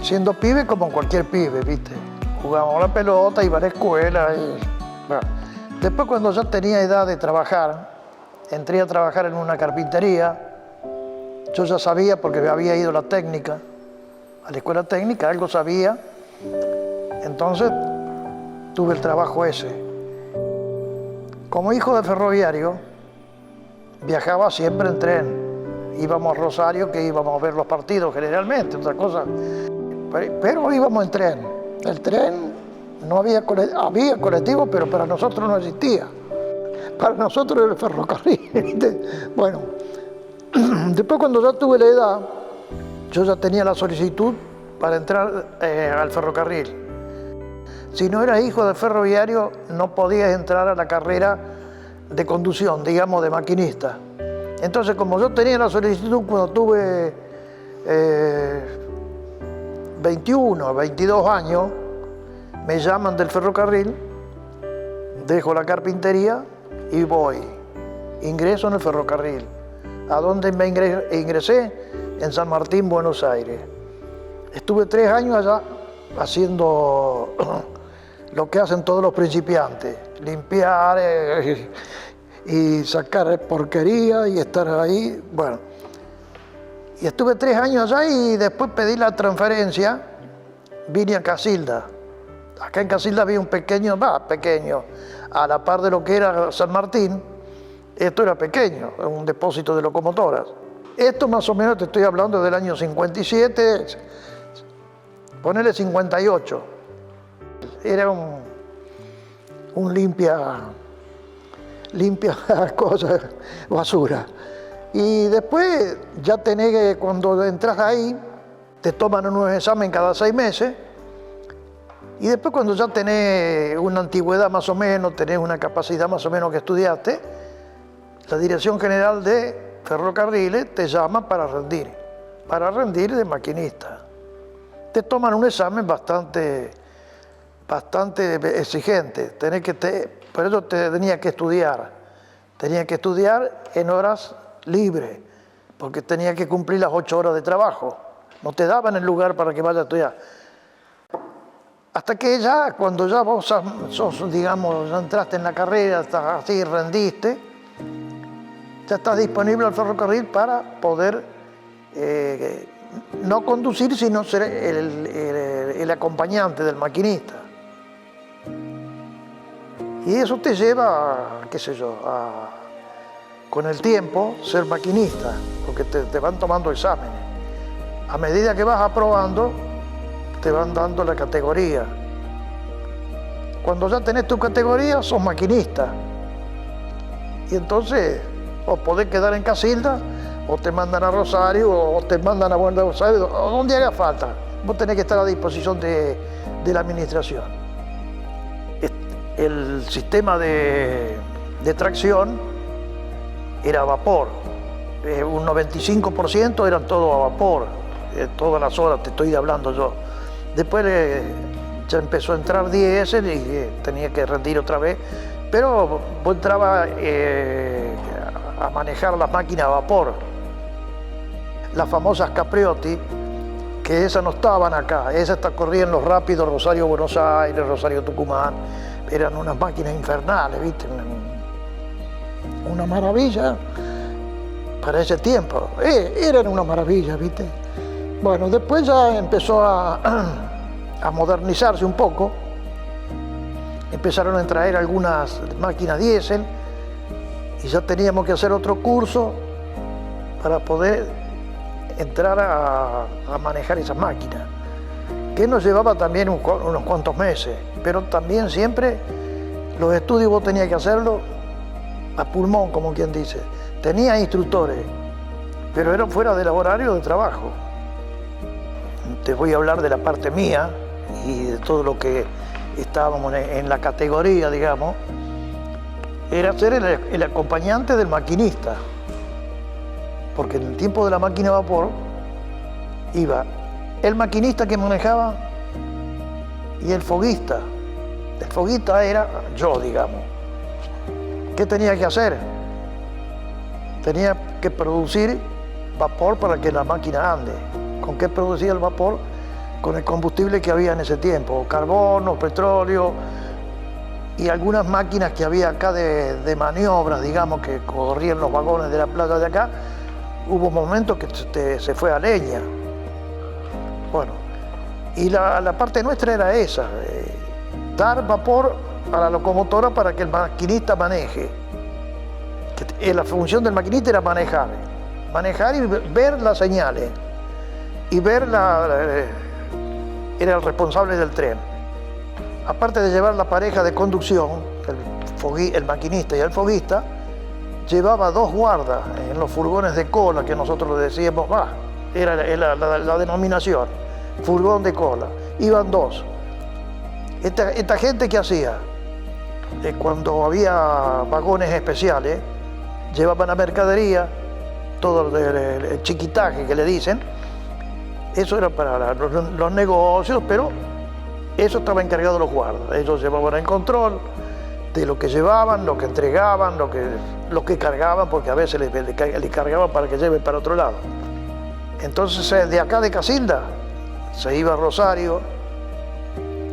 Siendo pibe como cualquier pibe, ¿viste? Jugábamos a la pelota, iba a la escuela. Después, cuando ya tenía edad de trabajar, entré a trabajar en una carpintería. Yo ya sabía, porque había ido a la técnica, a la escuela técnica, algo sabía. Entonces, tuve el trabajo ese. Como hijo de ferroviario, viajaba siempre en tren. Íbamos a Rosario, que íbamos a ver los partidos generalmente, otra cosa. Pero íbamos en tren. El tren no había colectivo, pero para nosotros no existía. Para nosotros era el ferrocarril. Bueno, después cuando ya tuve la edad, yo ya tenía la solicitud para entrar al ferrocarril. Si no eras hijo de ferroviario, no podías entrar a la carrera de conducción, digamos, de maquinista. Entonces, como yo tenía la solicitud cuando tuve 21, 22 años, me llaman del ferrocarril, dejo la carpintería y voy. Ingreso en el ferrocarril. ¿A dónde me ingresé? En San Martín, Buenos Aires. Estuve 3 años allá haciendo lo que hacen todos los principiantes, limpiar y sacar porquería y estar ahí. Bueno, y estuve 3 años allá y después pedí la transferencia, vine a Casilda. Acá en Casilda había un pequeño, a la par de lo que era San Martín, esto era pequeño, un depósito de locomotoras. Esto más o menos te estoy hablando del año 57, ponele 58. Era un limpia cosas, basura. Y después ya tenés que, cuando entras ahí, te toman unos exámenes cada 6 meses. Y después cuando ya tenés una antigüedad más o menos, tenés una capacidad más o menos que estudiaste, la Dirección General de Ferrocarriles te llama para rendir de maquinista. Te toman un examen bastante exigente. Por eso tenía que estudiar en horas libres, porque tenía que cumplir las 8 horas de trabajo. No te daban el lugar para que vayas a estudiar. Hasta que ya, cuando ya vos digamos, ya entraste en la carrera, estás así, rendiste, ya estás disponible al ferrocarril para poder no conducir, sino ser el acompañante del maquinista. Y eso te lleva, qué sé yo, con el tiempo, ser maquinista, porque te van tomando exámenes. A medida que vas aprobando, te van dando la categoría. Cuando ya tenés tu categoría, sos maquinista. Y entonces, o podés quedar en Casilda, o te mandan a Rosario, o te mandan a Buenos Aires, o donde haga falta. Vos tenés que estar a disposición de la administración. El sistema de tracción era a vapor. Un 95% eran todo a vapor. Todas las horas te estoy hablando yo. Después ya empezó a entrar diésel y tenía que rendir otra vez. Pero vos entrabas a manejar las máquinas a vapor. Las famosas Capriotti, que esas no estaban acá. Esas corrían los rápidos Rosario-Buenos Aires, Rosario-Tucumán. Eran unas máquinas infernales, ¿viste? Una maravilla para ese tiempo. Eran una maravilla, ¿viste? Bueno, después ya empezó a modernizarse un poco. Empezaron a traer algunas máquinas diésel y ya teníamos que hacer otro curso para poder entrar a manejar esas máquinas, que nos llevaba también unos cuantos meses, pero también siempre los estudios vos tenías que hacerlo a pulmón, como quien dice. Tenía instructores, pero eran fuera del horario de trabajo. Te voy a hablar de la parte mía y de todo lo que estábamos en la categoría, digamos. Era ser el acompañante del maquinista, porque en el tiempo de la máquina a vapor iba el maquinista que manejaba y el foguista. El foguista era yo, digamos. ¿Qué tenía que hacer? Tenía que producir vapor para que la máquina ande. ¿Con qué producía el vapor? Con el combustible que había en ese tiempo, carbono, petróleo y algunas máquinas que había acá de maniobras, digamos, que corrían los vagones de la playa de acá. Hubo momentos que se fue a leña. Bueno, y la parte nuestra era esa, dar vapor a la locomotora para que el maquinista maneje. la función del maquinista era manejar y ver las señales, y ver era el responsable del tren. Aparte de llevar la pareja de conducción, el maquinista y el foguista, llevaba 2 guardas en los furgones de cola, que nosotros le decíamos, era la denominación, furgón de cola. Iban 2. Esta gente, ¿qué hacía? Cuando había vagones especiales, llevaban la mercadería, todo el chiquitaje que le dicen. Eso era para los negocios, pero eso estaba encargado de los guardas. Ellos llevaban el control de lo que llevaban, lo que entregaban, lo que cargaban, porque a veces le cargaban para que lleven para otro lado. Entonces, de acá de Casilda se iba a Rosario,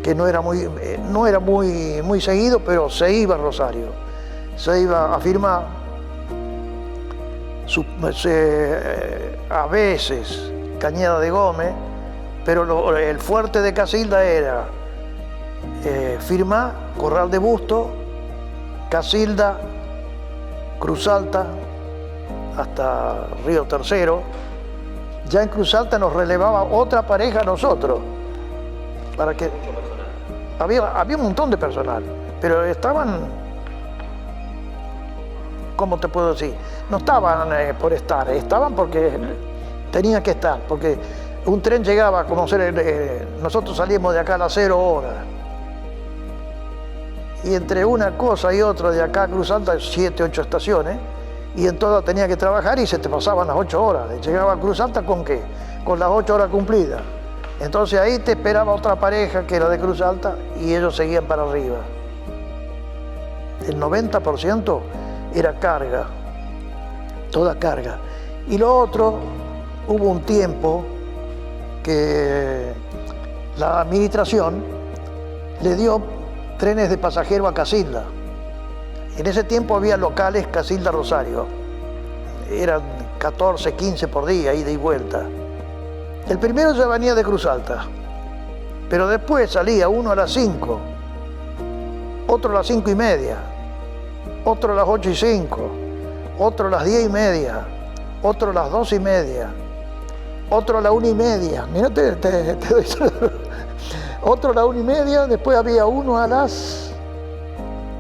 que no era muy seguido, pero se iba a Rosario. Se iba a firmar, a veces Cañada de Gómez, pero el fuerte de Casilda era firmar Corral de Busto, Casilda, Cruz Alta, hasta Río Tercero. Ya en Cruz Alta nos relevaba otra pareja a nosotros, para que había un montón de personal, pero estaban, ¿cómo te puedo decir? No estaban por estar, estaban porque tenían que estar, porque un tren llegaba, como nosotros salíamos de acá a las 0 horas, y entre una cosa y otra de acá a Cruz Alta 7, 8 estaciones, y en todas tenía que trabajar y se te pasaban las 8 horas. Llegaba a Cruz Alta ¿con qué? Con las 8 horas cumplidas. Entonces ahí te esperaba otra pareja que era de Cruz Alta y ellos seguían para arriba. El 90% era carga, toda carga. Y lo otro, hubo un tiempo que la administración le dio trenes de pasajeros a Casilda. En ese tiempo había locales Casilda-Rosario. Eran 14, 15 por día, ida y vuelta. El primero ya venía de Cruz Alta, pero después salía uno a las 5, otro a las 5:30, otro a las 8:05, otro a las 10:30, otro a las 12:30, otro a la 1:30. Mira, te doy otro a la 1:30, después había uno a las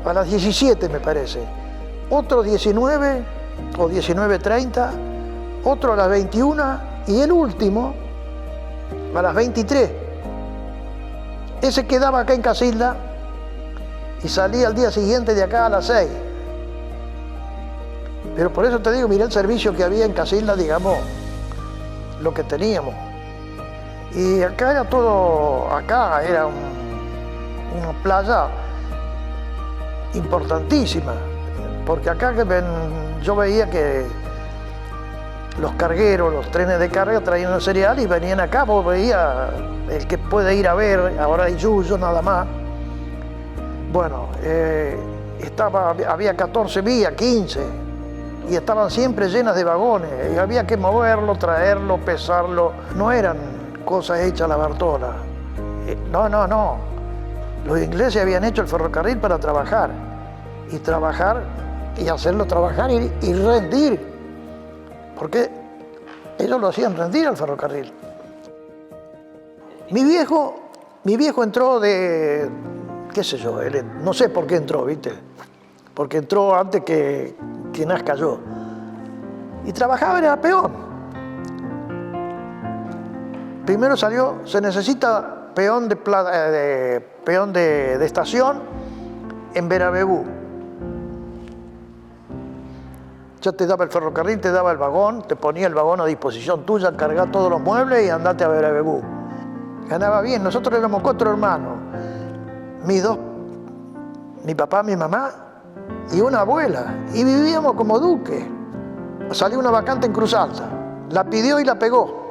17, me parece, otro 19 o 19:30, otro a las 21 y el último a las 23. Ese quedaba acá en Casilda y salía al día siguiente de acá a las 6. Pero por eso te digo, mirá el servicio que había en Casilda, digamos, lo que teníamos. Y acá era todo, acá era una playa importantísima, porque acá yo veía que los cargueros, los trenes de carga traían el cereal y venían acá. Vos veías, el que puede ir a ver, ahora hay Yuyo nada más. Bueno, había 14 vías, 15, y estaban siempre llenas de vagones, y había que moverlo, traerlo, pesarlo. No eran cosas hechas a la Bartola. No. Los ingleses habían hecho el ferrocarril para trabajar, y hacerlo trabajar y rendir, porque ellos lo hacían rendir al ferrocarril. Mi viejo entró de, qué sé yo, no sé por qué entró, ¿viste? Porque entró antes que nazca yo. Y trabajaba, era peón. Primero salió, se necesita peón de estación en Verabebú. Ya te daba el ferrocarril, te daba el vagón, te ponía el vagón a disposición tuya, cargá todos los muebles y andate a Verabebú. Ganaba bien. Nosotros éramos 4 hermanos, mi papá, mi mamá y una abuela, y vivíamos como duques. Salió una vacante en Cruz Alta, la pidió y la pegó.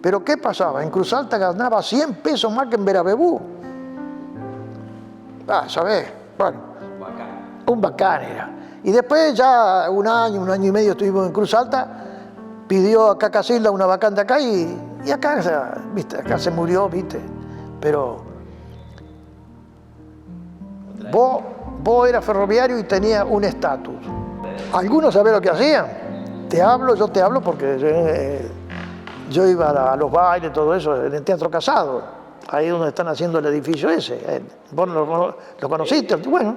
Pero ¿qué pasaba? En Cruz Alta ganaba 100 pesos más que en Verabebú. ¿Sabés? Bueno, un bacán era. Y después ya un año y medio estuvimos en Cruz Alta, pidió acá Casilda una vacante acá y acá, o sea, ¿viste? Acá se murió, ¿viste? Pero vos eras ferroviario y tenías un estatus. Algunos saben lo que hacían. Yo te hablo porque yo iba a los bailes, todo eso, en el Teatro Casado, ahí donde están haciendo el edificio ese. Vos lo conociste, bueno.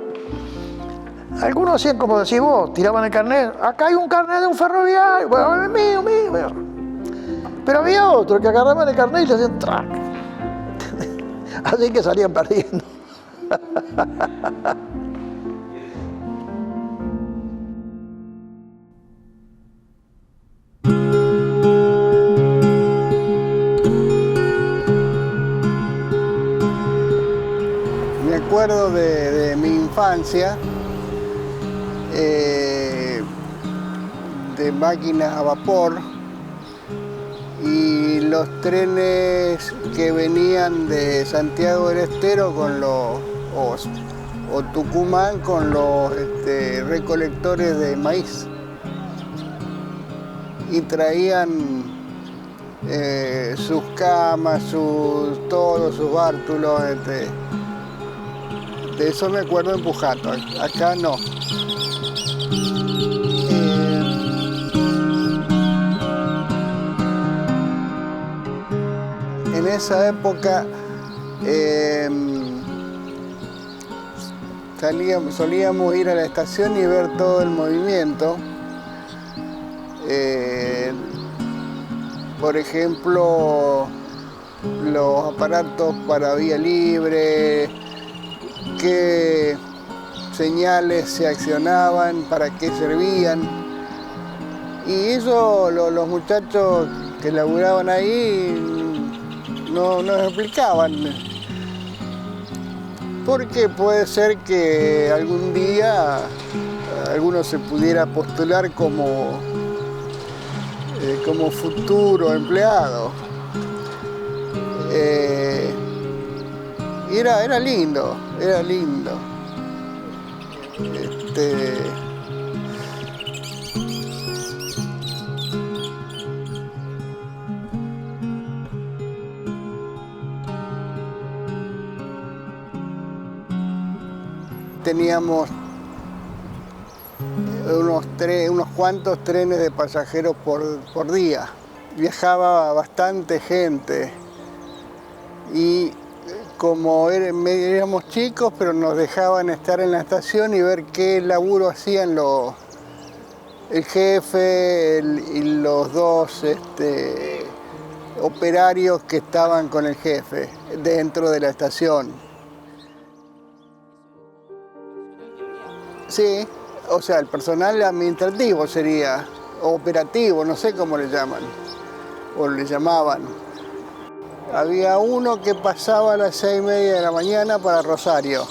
Algunos hacían como decís vos, tiraban el carnet, acá hay un carnet de un ferroviario, bueno, es mío, mío. Pero había otro que agarraban el carnet y le hacían track. Así que salían perdiendo. Me acuerdo de mi infancia, de máquinas a vapor y los trenes que venían de Santiago del Estero con o Tucumán con los recolectores de maíz y traían sus camas, todos sus bártulos. De eso me acuerdo en Pujato, acá no. En esa época solíamos ir a la estación y ver todo el movimiento. Por ejemplo, los aparatos para vía libre, qué señales se accionaban, para qué servían. Y eso los muchachos que laburaban ahí no nos explicaban. Porque puede ser que algún día alguno se pudiera postular como futuro empleado. Era lindo, era lindo. Teníamos unos cuantos trenes de pasajeros por día. Viajaba bastante gente y como éramos chicos, pero nos dejaban estar en la estación y ver qué laburo hacían el jefe y los dos operarios que estaban con el jefe dentro de la estación. Sí, o sea, el personal administrativo sería, operativo, no sé cómo le llaman, o le llamaban. Había uno que pasaba a las 6:30 de la mañana para Rosario.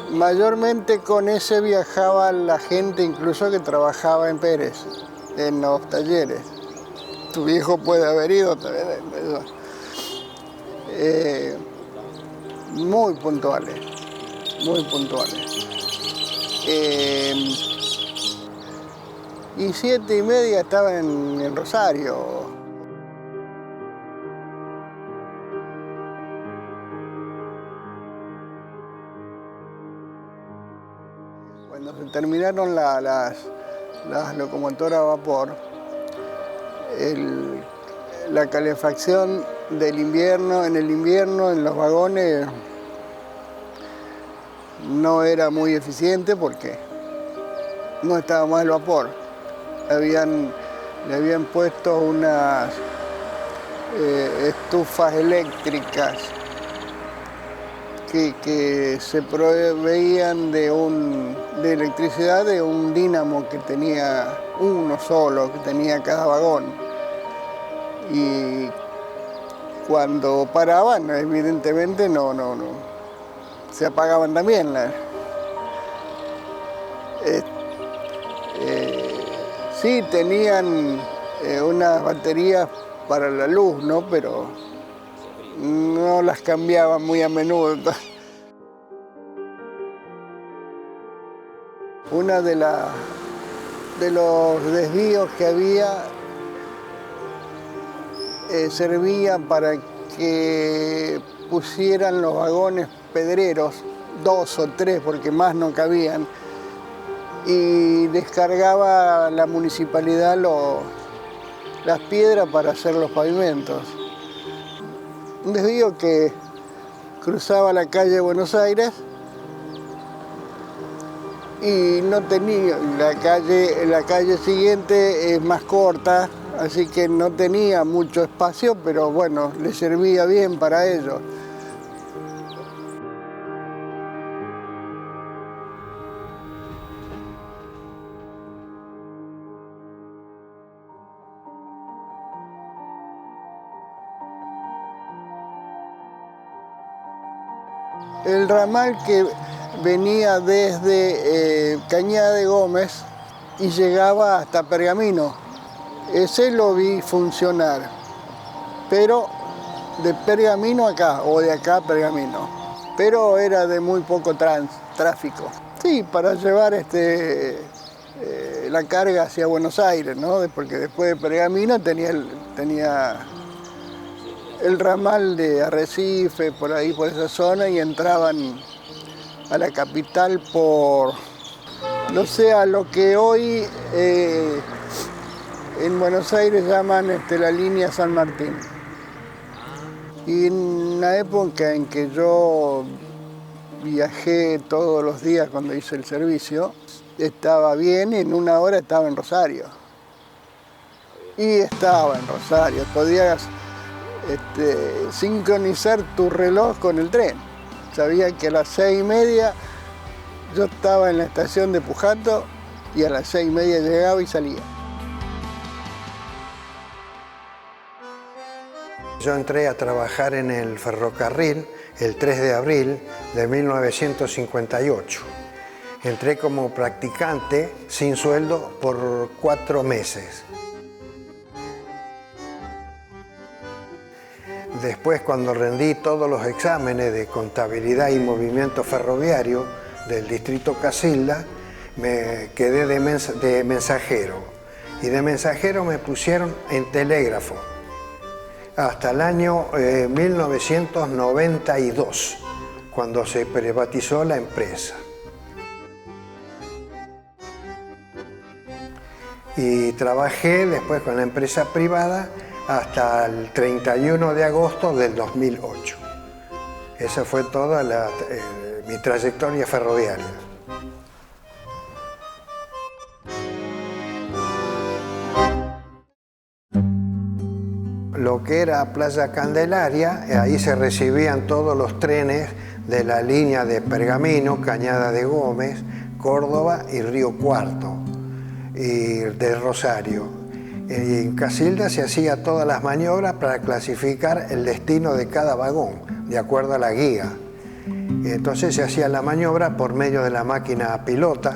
Mayormente con ese viajaba la gente incluso que trabajaba en Pérez, en los talleres. Tu viejo puede haber ido también. Muy puntuales, muy puntuales. Y 7:30 estaba en Rosario. Cuando se terminaron las locomotoras a vapor, la calefacción del invierno, en el invierno en los vagones no era muy eficiente porque no estaba más el vapor. Le habían puesto unas estufas eléctricas que se proveían de electricidad de un dínamo que tenía uno solo, que tenía cada vagón. Y cuando paraban, evidentemente no se apagaban también. Sí tenían unas baterías para la luz, ¿no? Pero no las cambiaban muy a menudo. Una de los desvíos que había servía para que pusieran los vagones pedreros 2 o 3 porque más no cabían, y descargaba la municipalidad las piedras para hacer los pavimentos. Un desvío que cruzaba la calle de Buenos Aires y no tenía, la calle siguiente es más corta, así que no tenía mucho espacio, pero bueno, le servía bien para ello. El ramal que venía desde Cañada de Gómez y llegaba hasta Pergamino, ese lo vi funcionar, pero de Pergamino acá, o de acá a Pergamino, pero era de muy poco tráfico. Sí, para llevar la carga hacia Buenos Aires, ¿no? Porque después de Pergamino tenía el ramal de Arrecife, por ahí, por esa zona, y entraban a la capital por, no sé, a lo que hoy en Buenos Aires llaman la línea San Martín. Y en la época en que yo viajé todos los días cuando hice el servicio, estaba bien, en 1 hora estaba en Rosario. Y estaba en Rosario, podías sincronizar tu reloj con el tren. Sabía que a las 6:30 yo estaba en la estación de Pujato y a las 6:30 llegaba y salía. Yo entré a trabajar en el ferrocarril el 3 de abril de 1958. Entré como practicante sin sueldo por 4 meses. Después, cuando rendí todos los exámenes de contabilidad y movimiento ferroviario del distrito Casilda, me quedé de mensajero. Y de mensajero me pusieron en telégrafo hasta el año 1992, cuando se privatizó la empresa. Y trabajé después con la empresa privada hasta el 31 de agosto del 2008. Esa fue toda mi trayectoria ferroviaria. Lo que era Playa Candelaria, ahí se recibían todos los trenes de la línea de Pergamino, Cañada de Gómez, Córdoba y Río Cuarto, y de Rosario. En Casilda se hacía todas las maniobras para clasificar el destino de cada vagón, de acuerdo a la guía. Entonces se hacía la maniobra por medio de la máquina pilota,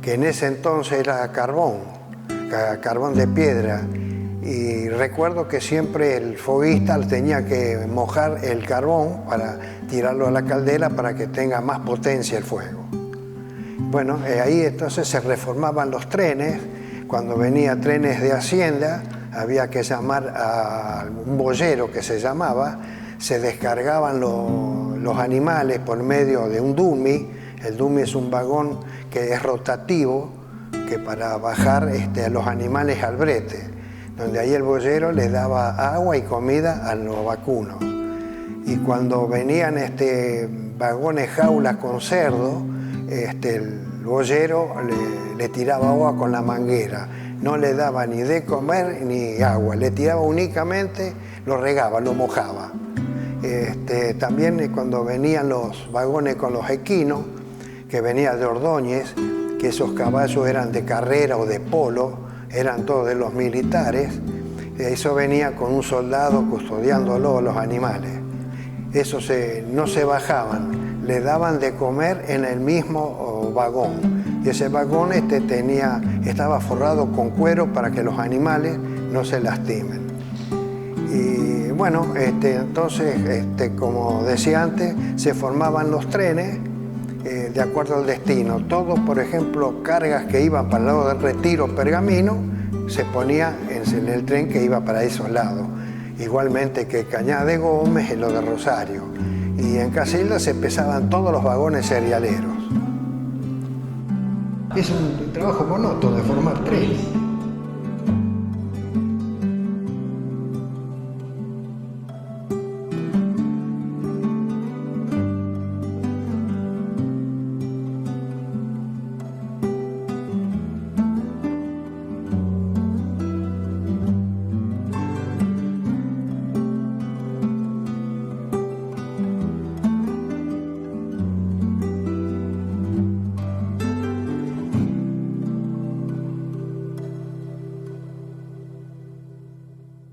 que en ese entonces era carbón de piedra. Y recuerdo que siempre el foguista tenía que mojar el carbón para tirarlo a la caldera para que tenga más potencia el fuego. Bueno, ahí entonces se reformaban los trenes. Cuando venía trenes de Hacienda, había que llamar a un boyero que se llamaba, se descargaban los animales por medio de un dummy. El dummy es un vagón que es rotativo, que para bajar a los animales al brete, donde ahí el boyero les daba agua y comida a los vacunos. Y cuando venían vagones jaulas con cerdo, el boyero le tiraba agua con la manguera, no le daba ni de comer ni agua, le tiraba únicamente, lo regaba, lo mojaba. También cuando venían los vagones con los equinos, que venían de Ordóñez, que esos caballos eran de carrera o de polo, eran todos de los militares, eso venía con un soldado custodiándolo, los animales. Esos no se bajaban, le daban de comer en el mismo vagón. Y ese vagón estaba forrado con cuero para que los animales no se lastimen. Y bueno, entonces, como decía antes, se formaban los trenes de acuerdo al destino. Todo, por ejemplo, cargas que iban para el lado del Retiro, Pergamino, se ponía en el tren que iba para esos lados. Igualmente que Cañada de Gómez en lo de Rosario. y en Casilda se pesaban todos los vagones cerealeros. Es un trabajo monótono de formar trenes.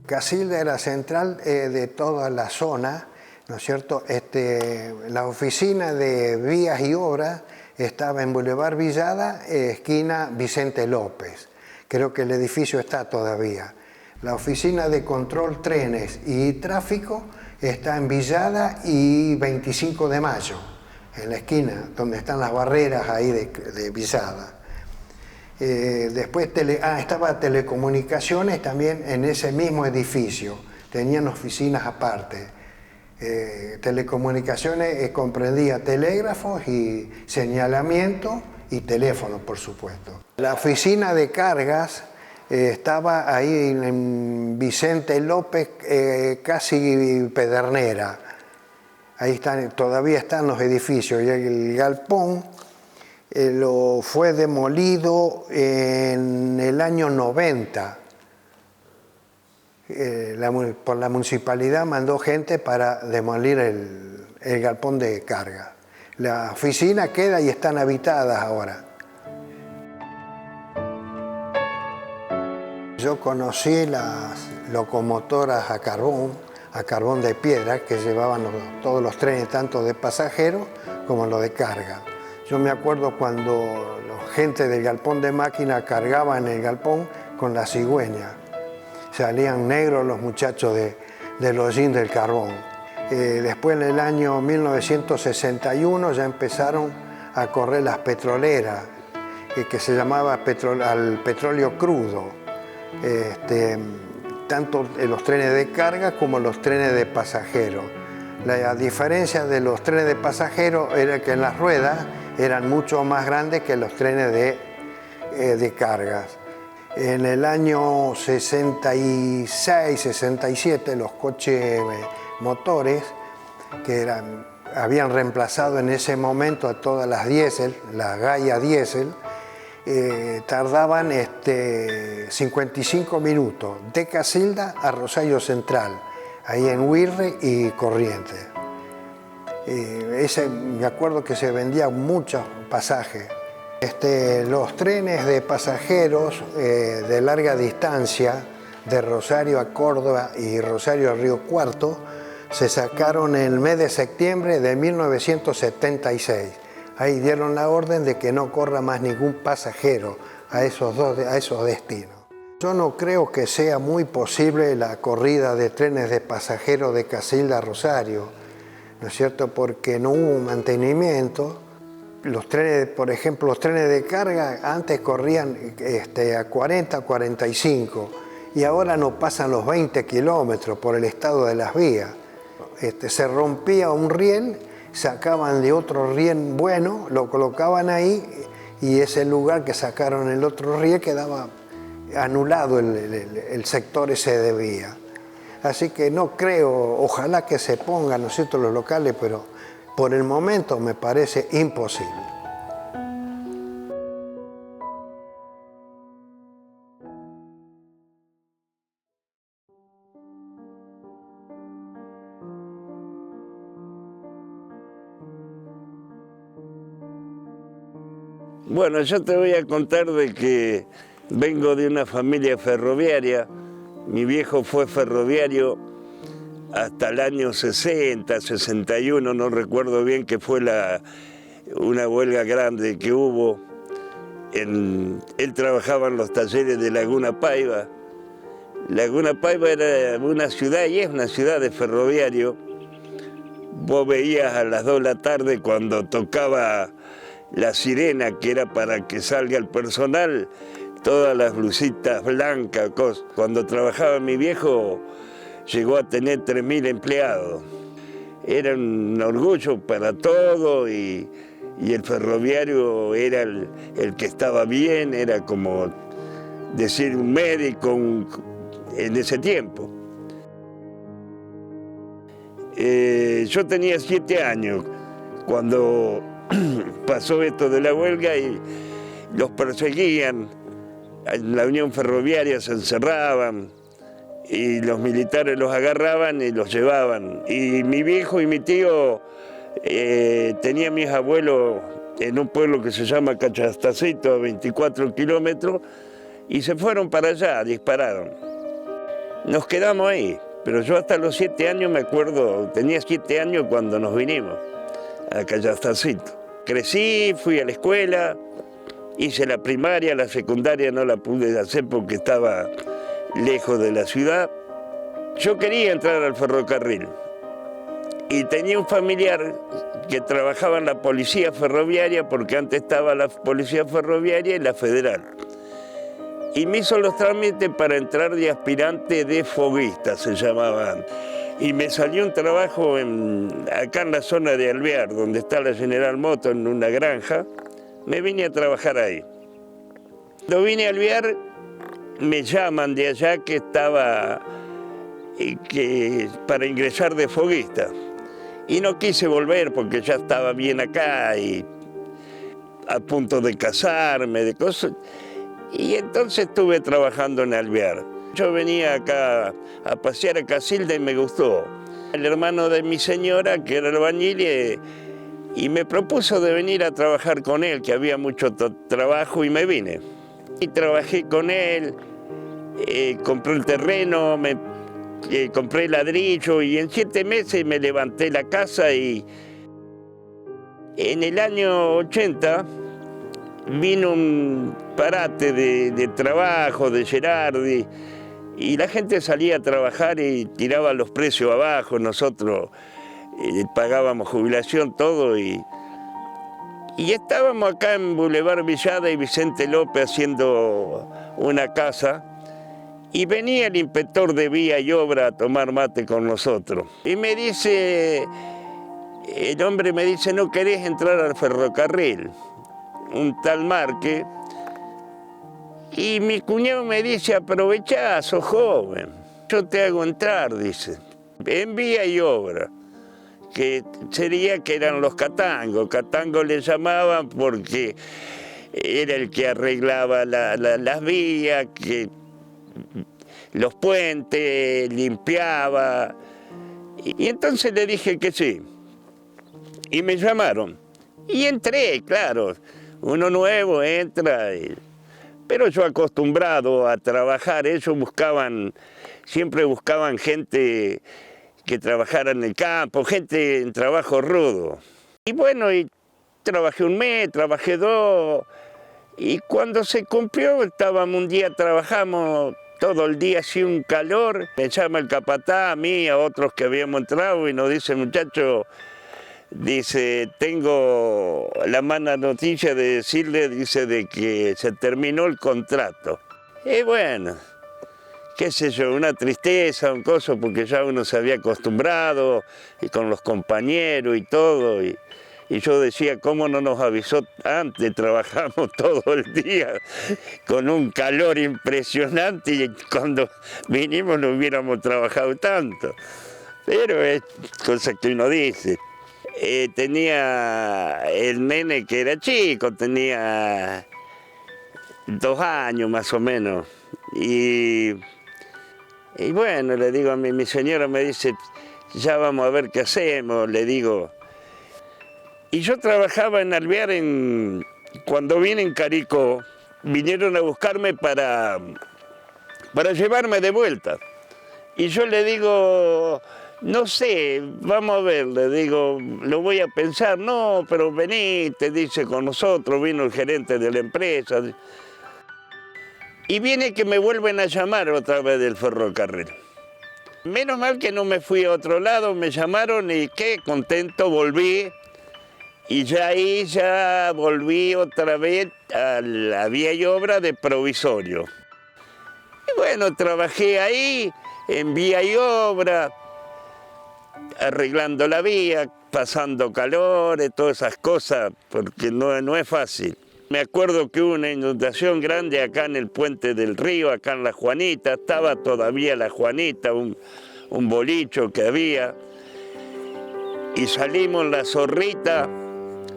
Casilda era central de toda la zona, ¿no es cierto? La oficina de vías y obras estaba en Boulevard Villada, esquina Vicente López. Creo que el edificio está todavía. La oficina de control trenes y tráfico está en Villada y 25 de Mayo, en la esquina, donde están las barreras ahí de Villada. Después estaba Telecomunicaciones también en ese mismo edificio, tenían oficinas aparte. Telecomunicaciones comprendía telégrafos y señalamiento y teléfono, por supuesto. La oficina de cargas estaba ahí en Vicente López, casi Pedernera. Ahí todavía están los edificios y el galpón fue demolido en el año 90. Por la municipalidad mandó gente para demolir el galpón de carga. La oficina queda y están habitadas ahora. Yo conocí las locomotoras a carbón de piedra, que llevaban todos los trenes, tanto de pasajeros como los de carga. Yo me acuerdo cuando la gente del galpón de máquina cargaban el galpón con la cigüeña. Salían negros los muchachos del hollín del carbón. Después, en el año 1961, ya empezaron a correr las petroleras, que se llamaba al petróleo crudo. Tanto los trenes de carga como los trenes de pasajeros. La diferencia de los trenes de pasajeros era que en las ruedas eran mucho más grandes que los trenes de cargas. En el año 66, 67, los coches motores, que habían reemplazado en ese momento a todas las diésel, la Gaia diésel, tardaban 55 minutos de Casilda a Rosario Central, ahí en Huirre y Corrientes. Me acuerdo que se vendían muchos pasajes. Los trenes de pasajeros de larga distancia, de Rosario a Córdoba y Rosario a Río Cuarto, se sacaron en el mes de septiembre de 1976. Ahí dieron la orden de que no corra más ningún pasajero a esos destinos. Yo no creo que sea muy posible la corrida de trenes de pasajeros de Casilda a Rosario, ¿no es cierto? Porque no hubo mantenimiento. Los trenes, por ejemplo, los trenes de carga antes corrían a 40, 45 y ahora no pasan los 20 kilómetros por el estado de las vías. Se rompía un riel, sacaban de otro riel bueno, lo colocaban ahí y ese lugar que sacaron el otro riel quedaba anulado el sector ese de vía. Así que no creo, ojalá que se pongan, ¿no es cierto?, los locales, pero por el momento me parece imposible. Bueno, yo te voy a contar de que vengo de una familia ferroviaria. Mi viejo fue ferroviario hasta el año 60, 61, no recuerdo bien, que fue una huelga grande que hubo. Él trabajaba en los talleres de Laguna Paiva. Laguna Paiva era una ciudad y es una ciudad de ferroviario. Vos veías a las 2 de la tarde cuando tocaba la sirena, que era para que salga el personal, todas las blusitas blancas, cosas. Cuando trabajaba mi viejo, llegó a tener 3.000 empleados. era un orgullo para todo y el ferroviario era el que estaba bien, era como decir un médico en ese tiempo. Yo tenía 7 años cuando pasó esto de la huelga y los perseguían. En la Unión Ferroviaria se encerraban y los militares los agarraban y los llevaban. Y mi viejo y mi tío tenían mis abuelos en un pueblo que se llama Cachastacito, a 24 kilómetros, y se fueron para allá, dispararon. Nos quedamos ahí, pero yo hasta los 7 años me acuerdo, tenía 7 años cuando nos vinimos a Cachastacito. Crecí, fui a la escuela, hice la primaria, la secundaria no la pude hacer porque estaba lejos de la ciudad. Yo quería entrar al ferrocarril y tenía un familiar que trabajaba en la policía ferroviaria, porque antes estaba la policía ferroviaria y la federal. Y me hizo los trámites para entrar de aspirante de foguista, se llamaban. Y me salió un trabajo acá en la zona de Alvear, donde está la General Motors, en una granja. Me vine a trabajar ahí. Cuando vine a Alvear, me llaman de allá que estaba para ingresar de foguista. Y no quise volver porque ya estaba bien acá y a punto de casarme, de cosas. Y entonces estuve trabajando en Alvear. Yo venía acá a pasear a Casilda y me gustó. El hermano de mi señora, que era albañil, y me propuso de venir a trabajar con él, que había mucho trabajo, y me vine. Y trabajé con él, compré el terreno, compré ladrillo, y en 7 meses me levanté la casa. Y en el año 80 vino un parate de trabajo de Gerardi, y la gente salía a trabajar y tiraba los precios abajo. Nosotros pagábamos jubilación, todo, y estábamos acá en Boulevard Villada y Vicente López haciendo una casa, y venía el inspector de vía y obra a tomar mate con nosotros. Y me dice, el hombre me dice, ¿no querés entrar al ferrocarril? Un tal Marque. Y mi cuñado me dice, aprovechá, sos joven, yo te hago entrar, dice, en vía y obra, que eran los catangos. Catangos le llamaban porque era el que arreglaba las vías, que los puentes, limpiaba. Y entonces le dije que sí. Y me llamaron. Y entré, claro. Uno nuevo entra. Pero yo acostumbrado a trabajar, ellos siempre buscaban gente que trabajara en el campo, gente en trabajo rudo. Y bueno, y trabajé 1 mes, trabajé 2, y cuando se cumplió, un día trabajamos todo el día, hacía un calor, me llama el capataz, a mí, a otros que habíamos entrado, y nos dice, muchacho, dice, tengo la mala noticia de decirle, dice, de que se terminó el contrato. Y bueno, qué sé yo, una tristeza, un coso, porque ya uno se había acostumbrado, y con los compañeros y todo, y yo decía, ¿cómo no nos avisó antes? Trabajamos todo el día con un calor impresionante, y cuando vinimos no hubiéramos trabajado tanto. Pero es cosa que uno dice. Tenía el nene que era chico, tenía 2 años más o menos. Y bueno, le digo a mi señora, me dice, ya vamos a ver qué hacemos, le digo. Y yo trabajaba en Alvear, cuando vine en Caricó, vinieron a buscarme para llevarme de vuelta. Y yo le digo, no sé, vamos a ver, le digo, lo voy a pensar. No, pero venite, dice, con nosotros, vino el gerente de la empresa. Y viene que me vuelven a llamar otra vez del ferrocarril. Menos mal que no me fui a otro lado, me llamaron y qué contento, volví. Y ya ahí volví otra vez a la vía y obra de provisorio. Y bueno, trabajé ahí en vía y obra. arreglando la vía, pasando calores, todas esas cosas, porque no es fácil. Me acuerdo que hubo una inundación grande acá en el puente del río, acá en La Juanita, estaba todavía La Juanita, un bolicho que había, y salimos La Zorrita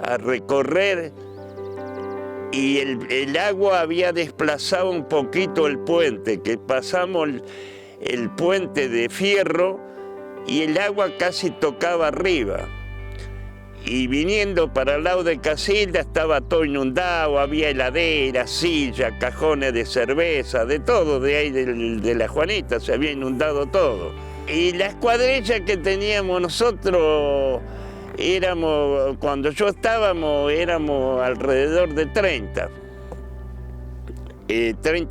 a recorrer, y el agua había desplazado un poquito el puente, que pasamos el puente de fierro y el agua casi tocaba arriba. Y viniendo para el lado de Casilda estaba todo inundado, había heladeras, sillas, cajones de cerveza, de todo de ahí de La Juanita, se había inundado todo. Y la escuadrilla que teníamos nosotros, cuando yo éramos alrededor de 30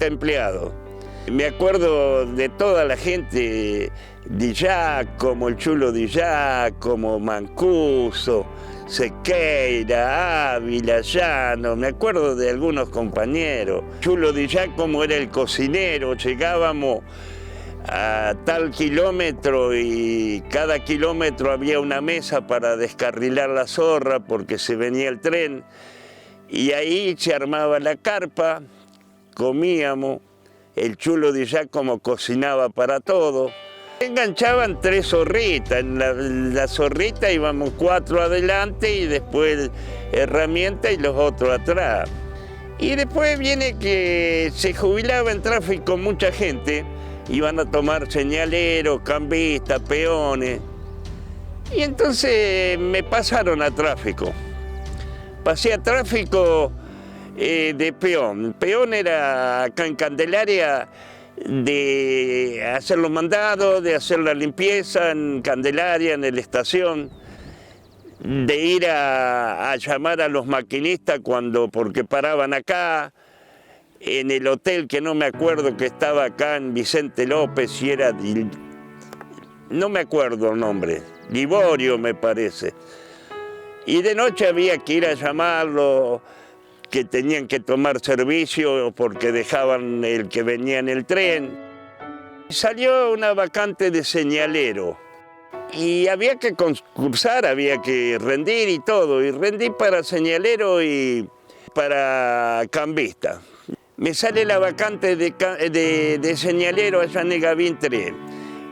empleados. Me acuerdo de toda la gente, Dillac, como el Chulo Dillac, como Mancuso, Sequeira, Ávila, Llano, me acuerdo de algunos compañeros. Chulo Dillac como era el cocinero, llegábamos a tal kilómetro y cada kilómetro había una mesa para descarrilar la zorra porque se venía el tren y ahí se armaba la carpa, comíamos. El Chulo Dillac como cocinaba para todo. Enganchaban 3 zorritas, en la zorrita íbamos 4 adelante y después herramienta y los otros atrás. Y después viene que se jubilaba en tráfico mucha gente, iban a tomar señaleros, cambistas, peones. Y entonces me pasaron a tráfico. Pasé a tráfico de peón. Peón era acá en Candelaria de hacer los mandados, de hacer la limpieza en Candelaria, en la estación, de ir a llamar a los maquinistas porque paraban acá, en el hotel que no me acuerdo que estaba acá en Vicente López, y era, no me acuerdo el nombre, Liborio me parece. Y de noche había que ir a llamarlo, que tenían que tomar servicio porque dejaban el que venía en el tren. Salió una vacante de señalero y había que concursar, había que rendir y todo, y rendí para señalero y para cambista. Me sale la vacante de señalero allá en el Gavín 3.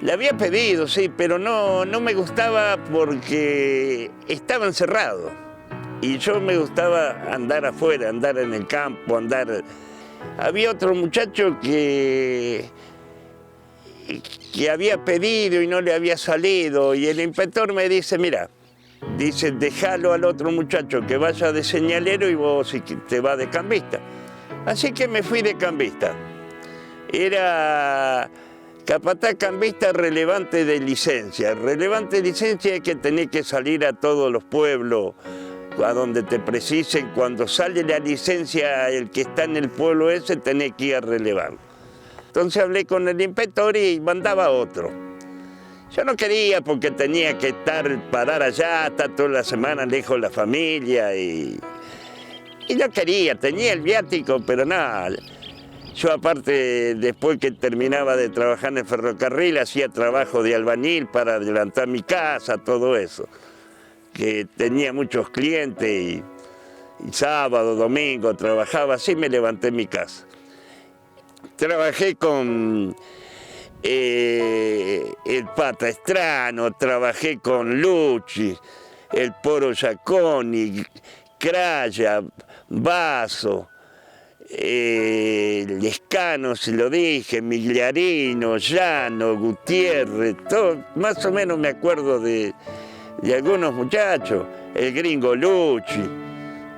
La había pedido, sí, pero no me gustaba porque estaba encerrado. Y yo me gustaba andar afuera, andar en el campo, Había otro muchacho que había pedido y no le había salido, y el inspector me dice, mira, dice, déjalo al otro muchacho que vaya de señalero y vos si te vas de cambista. Así que me fui de cambista. Era capataz cambista relevante de licencia. Relevante de licencia es que tenés que salir a todos los pueblos, a donde te precisen. Cuando sale la licencia, el que está en el pueblo ese, tenés que ir a relevarlo. Entonces hablé con el inspector y mandaba otro. Yo no quería porque tenía que parar allá, estar toda la semana lejos de la familia y no quería, tenía el viático, pero nada. Yo aparte, después que terminaba de trabajar en el ferrocarril, hacía trabajo de albañil para adelantar mi casa, todo eso. Que tenía muchos clientes y sábado, domingo trabajaba, así me levanté en mi casa. Trabajé con el Pata Estrano, trabajé con Lucci, el Poro Giaconi, Craya, Basso, Lescano, se lo dije, Migliarino, Llano, Gutiérrez, todo, más o menos me acuerdo de algunos muchachos, el gringo Lucci,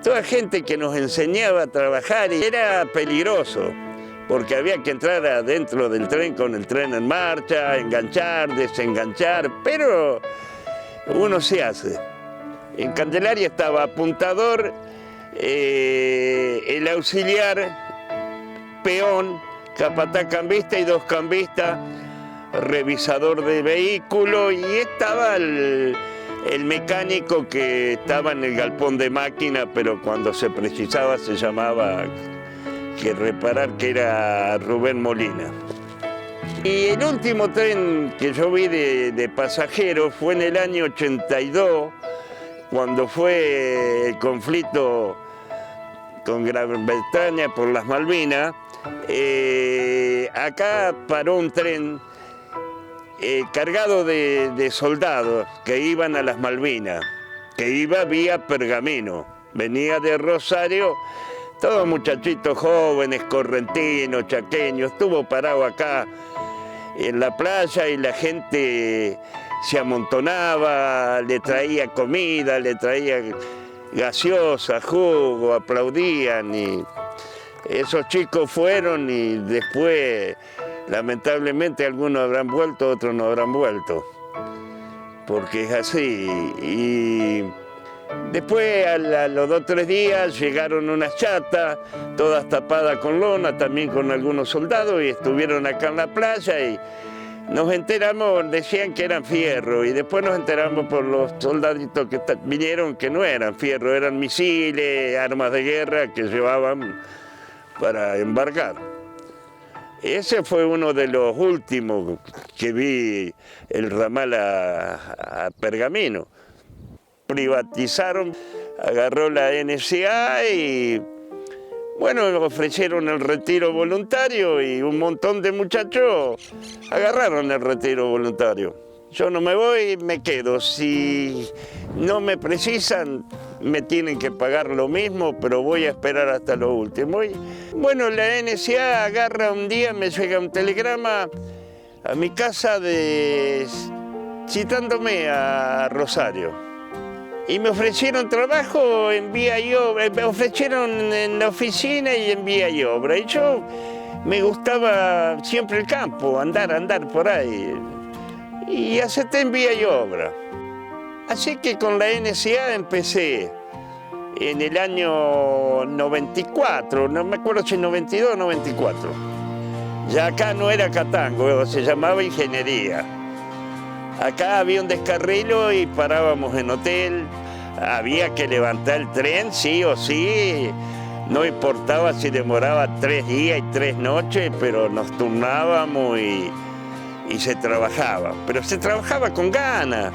toda gente que nos enseñaba a trabajar, y era peligroso, porque había que entrar adentro del tren con el tren en marcha, enganchar, desenganchar, pero uno se hace. En Candelaria estaba apuntador, el auxiliar, peón, capataz cambista y 2 cambistas, revisador de vehículo, y estaba el mecánico que estaba en el galpón de máquina, pero cuando se precisaba se llamaba que reparar, que era Rubén Molina. Y el último tren que yo vi de pasajeros fue en el año 82, cuando fue el conflicto con Gran Bretaña por las Malvinas. Acá paró un tren cargado de soldados que iban a las Malvinas, que iba vía Pergamino, venía de Rosario, todos muchachitos jóvenes, correntinos, chaqueños, estuvo parado acá en la playa y la gente se amontonaba, le traía comida, le traía gaseosa, jugo, aplaudían y esos chicos fueron y después lamentablemente algunos habrán vuelto, otros no habrán vuelto, porque es así. Y después a los 2 o 3 días llegaron unas chatas, todas tapadas con lona, también con algunos soldados, y estuvieron acá en la playa y nos enteramos, decían que eran fierro, y después nos enteramos por los soldaditos que vinieron que no eran fierro, eran misiles, armas de guerra que llevaban para embarcar. Ese fue uno de los últimos que vi, el ramal a Pergamino. Privatizaron, agarró la NSA y bueno, ofrecieron el retiro voluntario y un montón de muchachos agarraron el retiro voluntario. Yo no me voy, me quedo. Si no me precisan, me tienen que pagar lo mismo, pero voy a esperar hasta lo último. Y, bueno, la NSA agarra un día, me llega un telegrama a mi casa citándome a Rosario. Y me ofrecieron trabajo en vía y obra, me ofrecieron en la oficina y en vía y obra. Y yo me gustaba siempre el campo, andar por ahí. Y acepté en vía y obra. Así que con la NSA empecé en el año 94, no me acuerdo si 92 o 94. Ya acá no era Catango, se llamaba ingeniería. Acá había un descarrilo y parábamos en hotel. Había que levantar el tren, sí o sí. No importaba si demoraba 3 días y 3 noches, pero nos turnábamos y se trabajaba. Pero se trabajaba con ganas.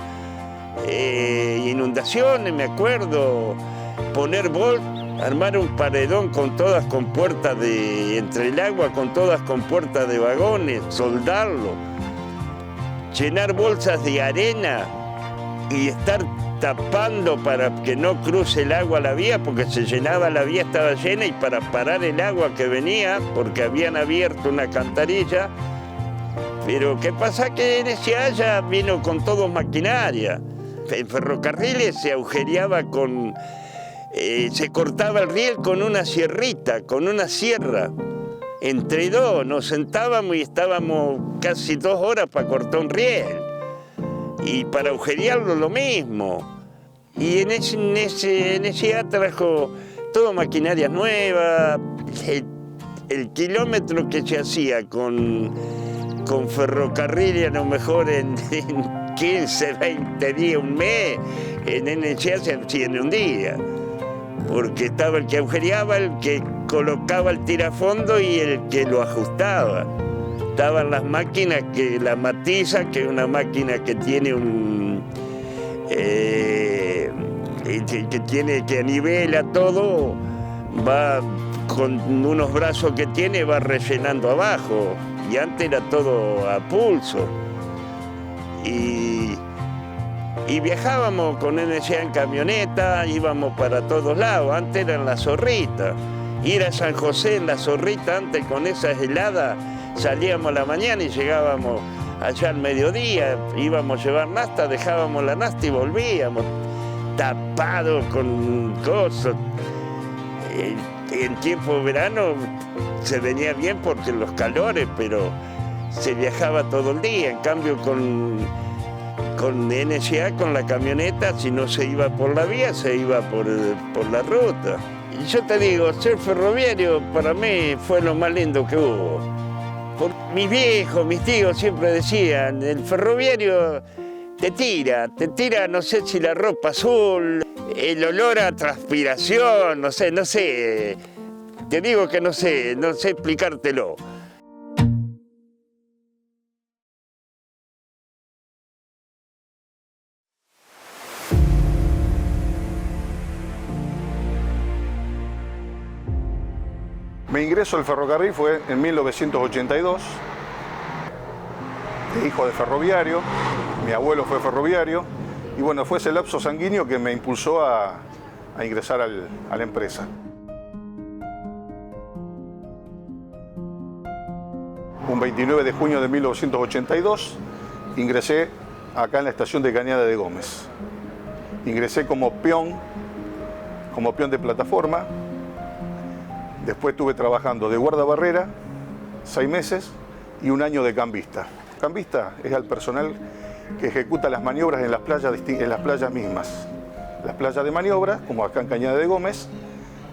Inundaciones, me acuerdo. Poner armar un paredón con todas compuertas entre el agua, con todas compuertas de vagones, soldarlo. Llenar bolsas de arena y estar tapando para que no cruce el agua la vía, porque se llenaba la vía, estaba llena, y para parar el agua que venía, porque habían abierto una alcantarilla. Pero ¿qué pasa? Que en ese haya vino con todo maquinaria. En ferrocarriles se agujereaba se cortaba el riel con una sierrita, con una sierra. Entre dos nos sentábamos y estábamos casi 2 horas para cortar un riel. Y para agujerearlo lo mismo. Y en ese trajo todo maquinaria nueva. El kilómetro que se hacía con ferrocarril, a lo mejor en 15, 20 días, un mes, en NSA se hacía en un día. Porque estaba el que agujereaba, el que colocaba el tirafondo y el que lo ajustaba. Estaban las máquinas, la matiza, que es una máquina que tiene que anivela todo, va con unos brazos que tiene, va rellenando abajo. Y antes era todo a pulso. Y viajábamos con NSA en camioneta, íbamos para todos lados. Antes era en la Zorrita. Ir a San José en la Zorrita, antes con esas heladas, salíamos a la mañana y llegábamos allá al mediodía. Íbamos a llevar nafta, dejábamos la nafta y volvíamos, tapados con cosas. En tiempo de verano se venía bien porque los calores, pero se viajaba todo el día. En cambio con NSA, con la camioneta, si no se iba por la vía, se iba por la ruta. Y yo te digo, ser ferroviario para mí fue lo más lindo que hubo. Mis viejos, mis tíos siempre decían, el ferroviario te tira, no sé si la ropa azul, el olor a transpiración, no sé, te digo que no sé explicártelo. Mi ingreso al ferrocarril fue en 1982, hijo de ferroviario, mi abuelo fue ferroviario, y bueno, fue ese lapso sanguíneo que me impulsó a ingresar a la empresa. Un 29 de junio de 1982 ingresé acá en la estación de Cañada de Gómez. Ingresé como peón de plataforma. Después estuve trabajando de guardabarrera 6 meses y 1 año de cambista. Cambista es el personal que ejecuta las maniobras en las playas mismas. Las playas de maniobra, como acá en Cañada de Gómez,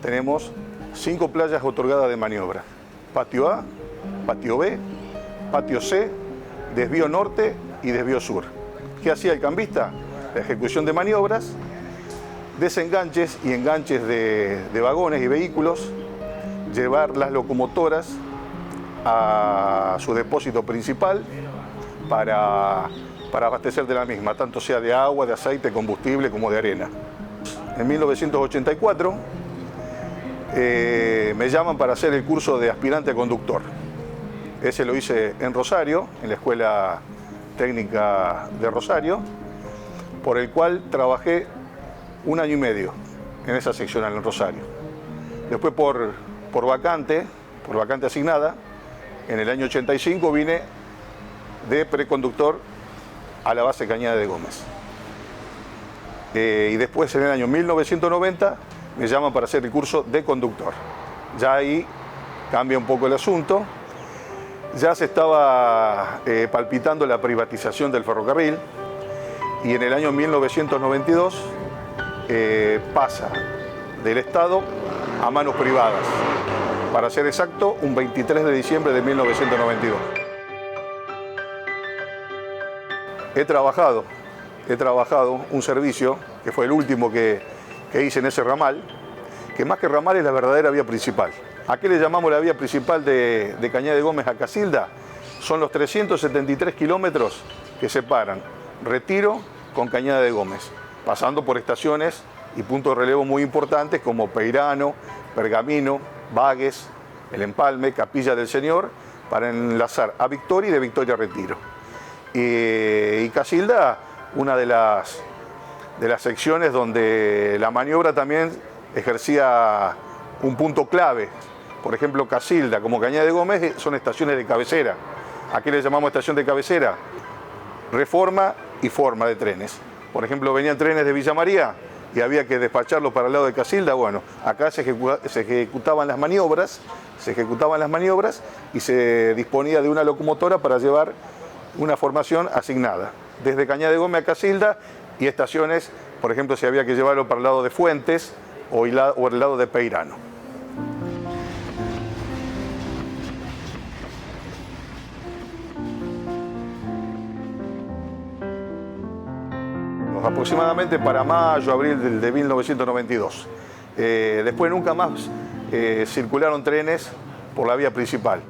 tenemos 5 playas otorgadas de maniobra. Patio A, patio B, patio C, desvío norte y desvío sur. ¿Qué hacía el cambista? La ejecución de maniobras, desenganches y enganches de vagones y vehículos, llevar las locomotoras a su depósito principal para abastecer de la misma, tanto sea de agua, de aceite, combustible como de arena. En 1984 me llaman para hacer el curso de aspirante a conductor. Ese lo hice en Rosario, en la Escuela Técnica de Rosario, por el cual trabajé 1 año y medio en esa seccional en Rosario. Después por vacante asignada, en el año 85 vine de preconductor a la base Cañada de Gómez. Y después en el año 1990 me llaman para hacer el curso de conductor. Ya ahí cambia un poco el asunto. Ya se estaba palpitando la privatización del ferrocarril y en el año 1992 pasa del Estado a manos privadas. Para ser exacto, un 23 de diciembre de 1992. He trabajado un servicio, que fue el último que hice en ese ramal, que más que ramal es la verdadera vía principal. ¿A qué le llamamos la vía principal de Cañada de Gómez a Casilda? Son los 373 kilómetros que separan Retiro con Cañada de Gómez, pasando por estaciones y puntos de relevo muy importantes como Peirano, Pergamino, Bagues, El Empalme, Capilla del Señor, para enlazar a Victoria y de Victoria a Retiro. Y Casilda, una de las secciones donde la maniobra también ejercía un punto clave. Por ejemplo, Casilda, como Cañada de Gómez, son estaciones de cabecera. ¿A qué le llamamos estación de cabecera? Reforma y forma de trenes. Por ejemplo, venían trenes de Villa María y había que despacharlos para el lado de Casilda. Bueno, acá se ejecutaban las maniobras y se disponía de una locomotora para llevar una formación asignada. Desde Cañada de Gómez a Casilda y estaciones, por ejemplo, si había que llevarlo para el lado de Fuentes o el lado de Peirano. Aproximadamente para mayo, abril de 1992. Después nunca más circularon trenes por la vía principal.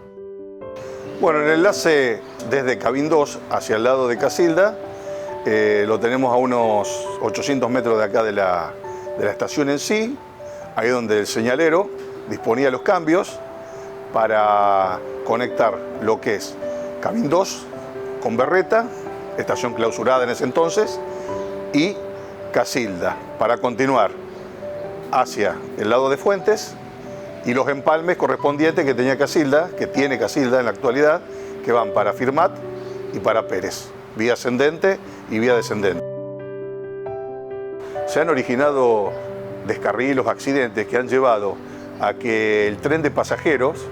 Bueno, el enlace desde Cabín 2 hacia el lado de Casilda lo tenemos a unos 800 metros de acá de la estación en sí, ahí donde el señalero disponía los cambios para conectar lo que es Cabín 2 con Berreta, estación clausurada en ese entonces, y Casilda, para continuar hacia el lado de Fuentes y los empalmes correspondientes que tiene Casilda en la actualidad, que van para Firmat y para Pérez, vía ascendente y vía descendente. Se han originado descarrilos, accidentes que han llevado a que el tren de pasajeros,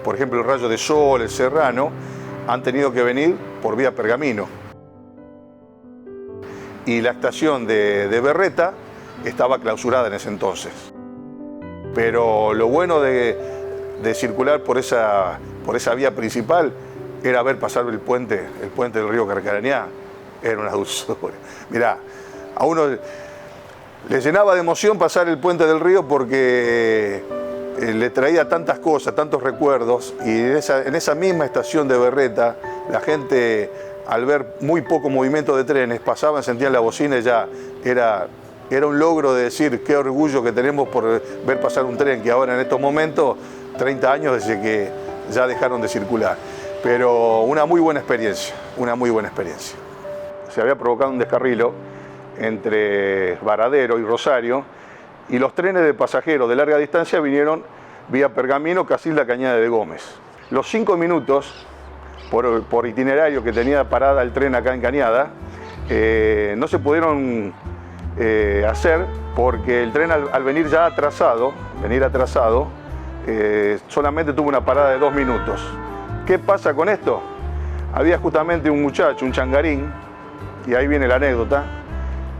por ejemplo el Rayo de Sol, el Serrano, han tenido que venir por vía Pergamino. Y la estación de Berreta estaba clausurada en ese entonces. Pero lo bueno de circular por esa vía principal era ver pasar el puente del río Carcarañá. Era una dulzura. Mirá, a uno le llenaba de emoción pasar el puente del río porque le traía tantas cosas, tantos recuerdos, y en esa misma estación de Berreta la gente, al ver muy poco movimiento de trenes, pasaban, sentían la bocina y ya era era un logro de decir qué orgullo que tenemos por ver pasar un tren que ahora en estos momentos, 30 años desde que ya dejaron de circular. Pero una muy buena experiencia, una muy buena experiencia. Se había provocado un descarrilo entre Varadero y Rosario y los trenes de pasajeros de larga distancia vinieron vía Pergamino, Casilda, Cañada de Gómez. Los 5 minutos por itinerario que tenía parada el tren acá en Cañada no se pudieron hacer porque el tren al venir ya atrasado, solamente tuvo una parada de 2 minutos. ¿Qué pasa con esto? Había justamente un muchacho, un changarín, y ahí viene la anécdota,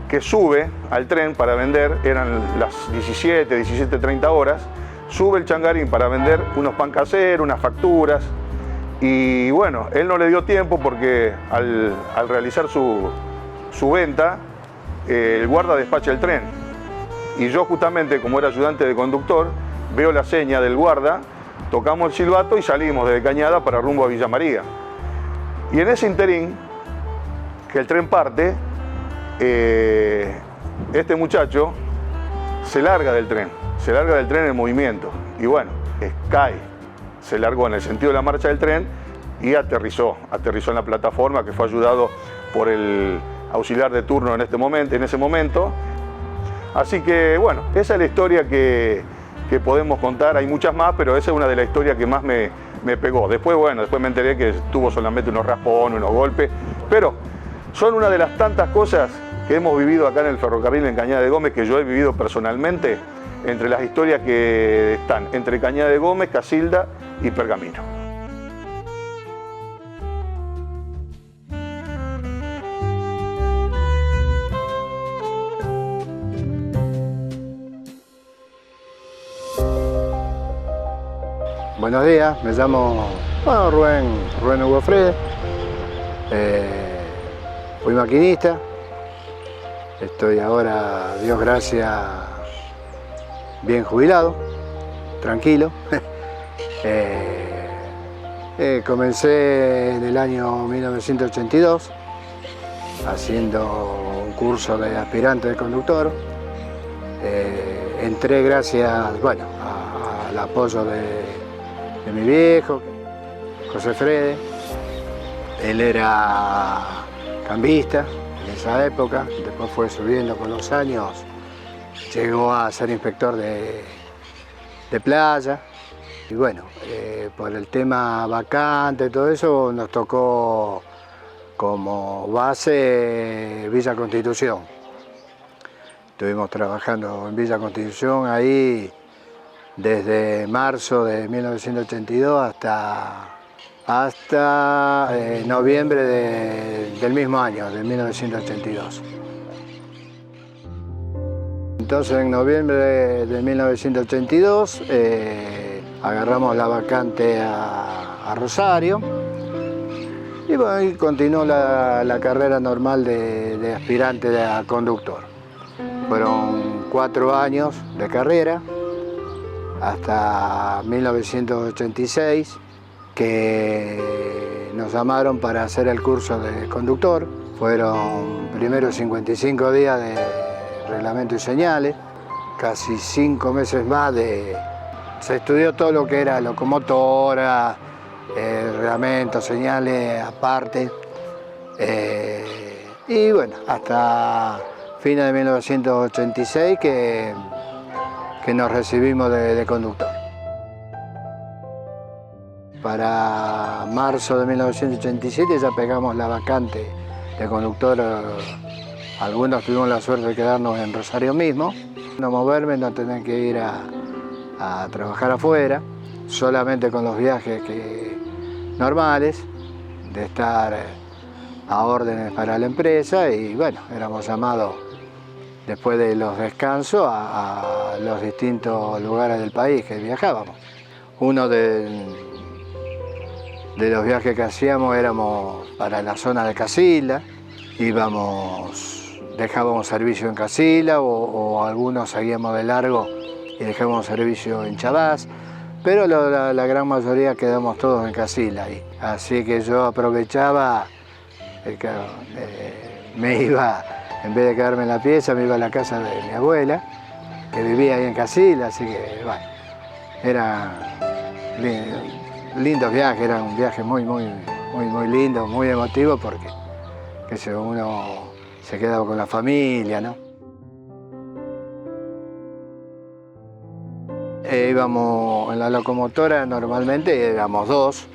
que sube al tren para vender, eran las 17:30 horas, sube el changarín para vender unos pan caseros, unas facturas, y bueno, él no le dio tiempo porque al realizar su venta, el guarda despacha el tren. Y yo justamente, como era ayudante de conductor, veo la seña del guarda, tocamos el silbato y salimos desde Cañada para rumbo a Villa María. Y en ese interín, que el tren parte, este muchacho se larga del tren en movimiento. Y bueno, cae, se largó en el sentido de la marcha del tren y aterrizó en la plataforma, que fue ayudado por el auxiliar de turno en ese momento. Así que bueno, esa es la historia que podemos contar. Hay muchas más, pero esa es una de las historias que más me pegó. Después me enteré que tuvo solamente unos raspones, unos golpes, pero son una de las tantas cosas que hemos vivido acá en el ferrocarril en Cañada de Gómez, que yo he vivido personalmente, entre las historias que están entre Cañada de Gómez, Casilda y Pergamino. Buenos días, me llamo Rubén Hugo Frede, fui maquinista, estoy ahora, Dios gracias, bien jubilado, tranquilo. Comencé en el año 1982 haciendo un curso de aspirante de conductor. Entré gracias al apoyo de mi viejo, José Frede. Él era cambista en esa época, después fue subiendo con los años, llegó a ser inspector de playa. Y bueno, por el tema vacante y todo eso, nos tocó como base Villa Constitución. Estuvimos trabajando en Villa Constitución ahí desde marzo de 1982 hasta noviembre del mismo año, de 1982. Entonces en noviembre de 1982 agarramos la vacante a Rosario y bueno, y continuó la carrera normal de aspirante a conductor. Fueron 4 años de carrera hasta 1986 que nos llamaron para hacer el curso de conductor. Fueron primero 55 días de reglamento y señales, casi 5 meses más se estudió todo lo que era locomotora, reglamento, señales aparte. Y bueno, hasta fines de 1986 que nos recibimos de conductor. Para marzo de 1987 ya pegamos la vacante de conductor. Algunos tuvimos la suerte de quedarnos en Rosario mismo. No moverme, no tener que ir a trabajar afuera, solamente con los viajes normales, de estar a órdenes para la empresa. Y bueno, éramos llamados después de los descansos a los distintos lugares del país que viajábamos. Uno de los viajes que hacíamos éramos para la zona de Casilda, dejábamos servicio en Casilda o algunos seguíamos de largo y dejábamos servicio en Chavás, pero la gran mayoría quedamos todos en Casilda ahí. Así que yo aprovechaba, me iba en vez de quedarme en la pieza, me iba a la casa de mi abuela, que vivía ahí en Casilda, así que, bueno, era lindos viajes, era un viaje muy lindo, muy emotivo, porque uno se quedaba con la familia, ¿no? Íbamos en la locomotora, normalmente éramos dos,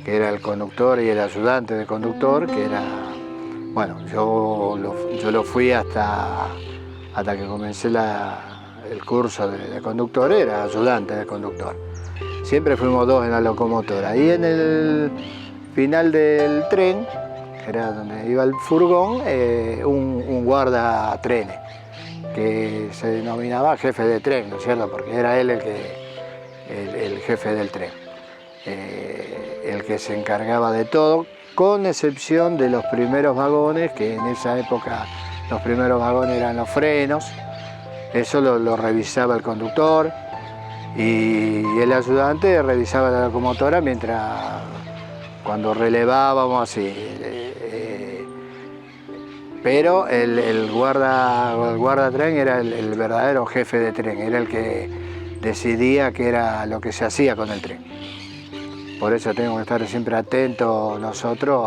que era el conductor y el ayudante de conductor, que era, bueno, yo lo fui hasta que comencé el curso de conductor, era ayudante de conductor. Siempre fuimos dos en la locomotora. Y en el final del tren, que era donde iba el furgón, un guardatrenes, que se denominaba jefe de tren, ¿no es cierto? Porque era él el jefe del tren, el que se encargaba de todo, con excepción de los primeros vagones, que en esa época los primeros vagones eran los frenos. Eso lo revisaba el conductor y el ayudante revisaba la locomotora cuando relevábamos así. Pero el guardatren era el verdadero jefe de tren, era el que decidía qué era lo que se hacía con el tren. Por eso tenemos que estar siempre atentos nosotros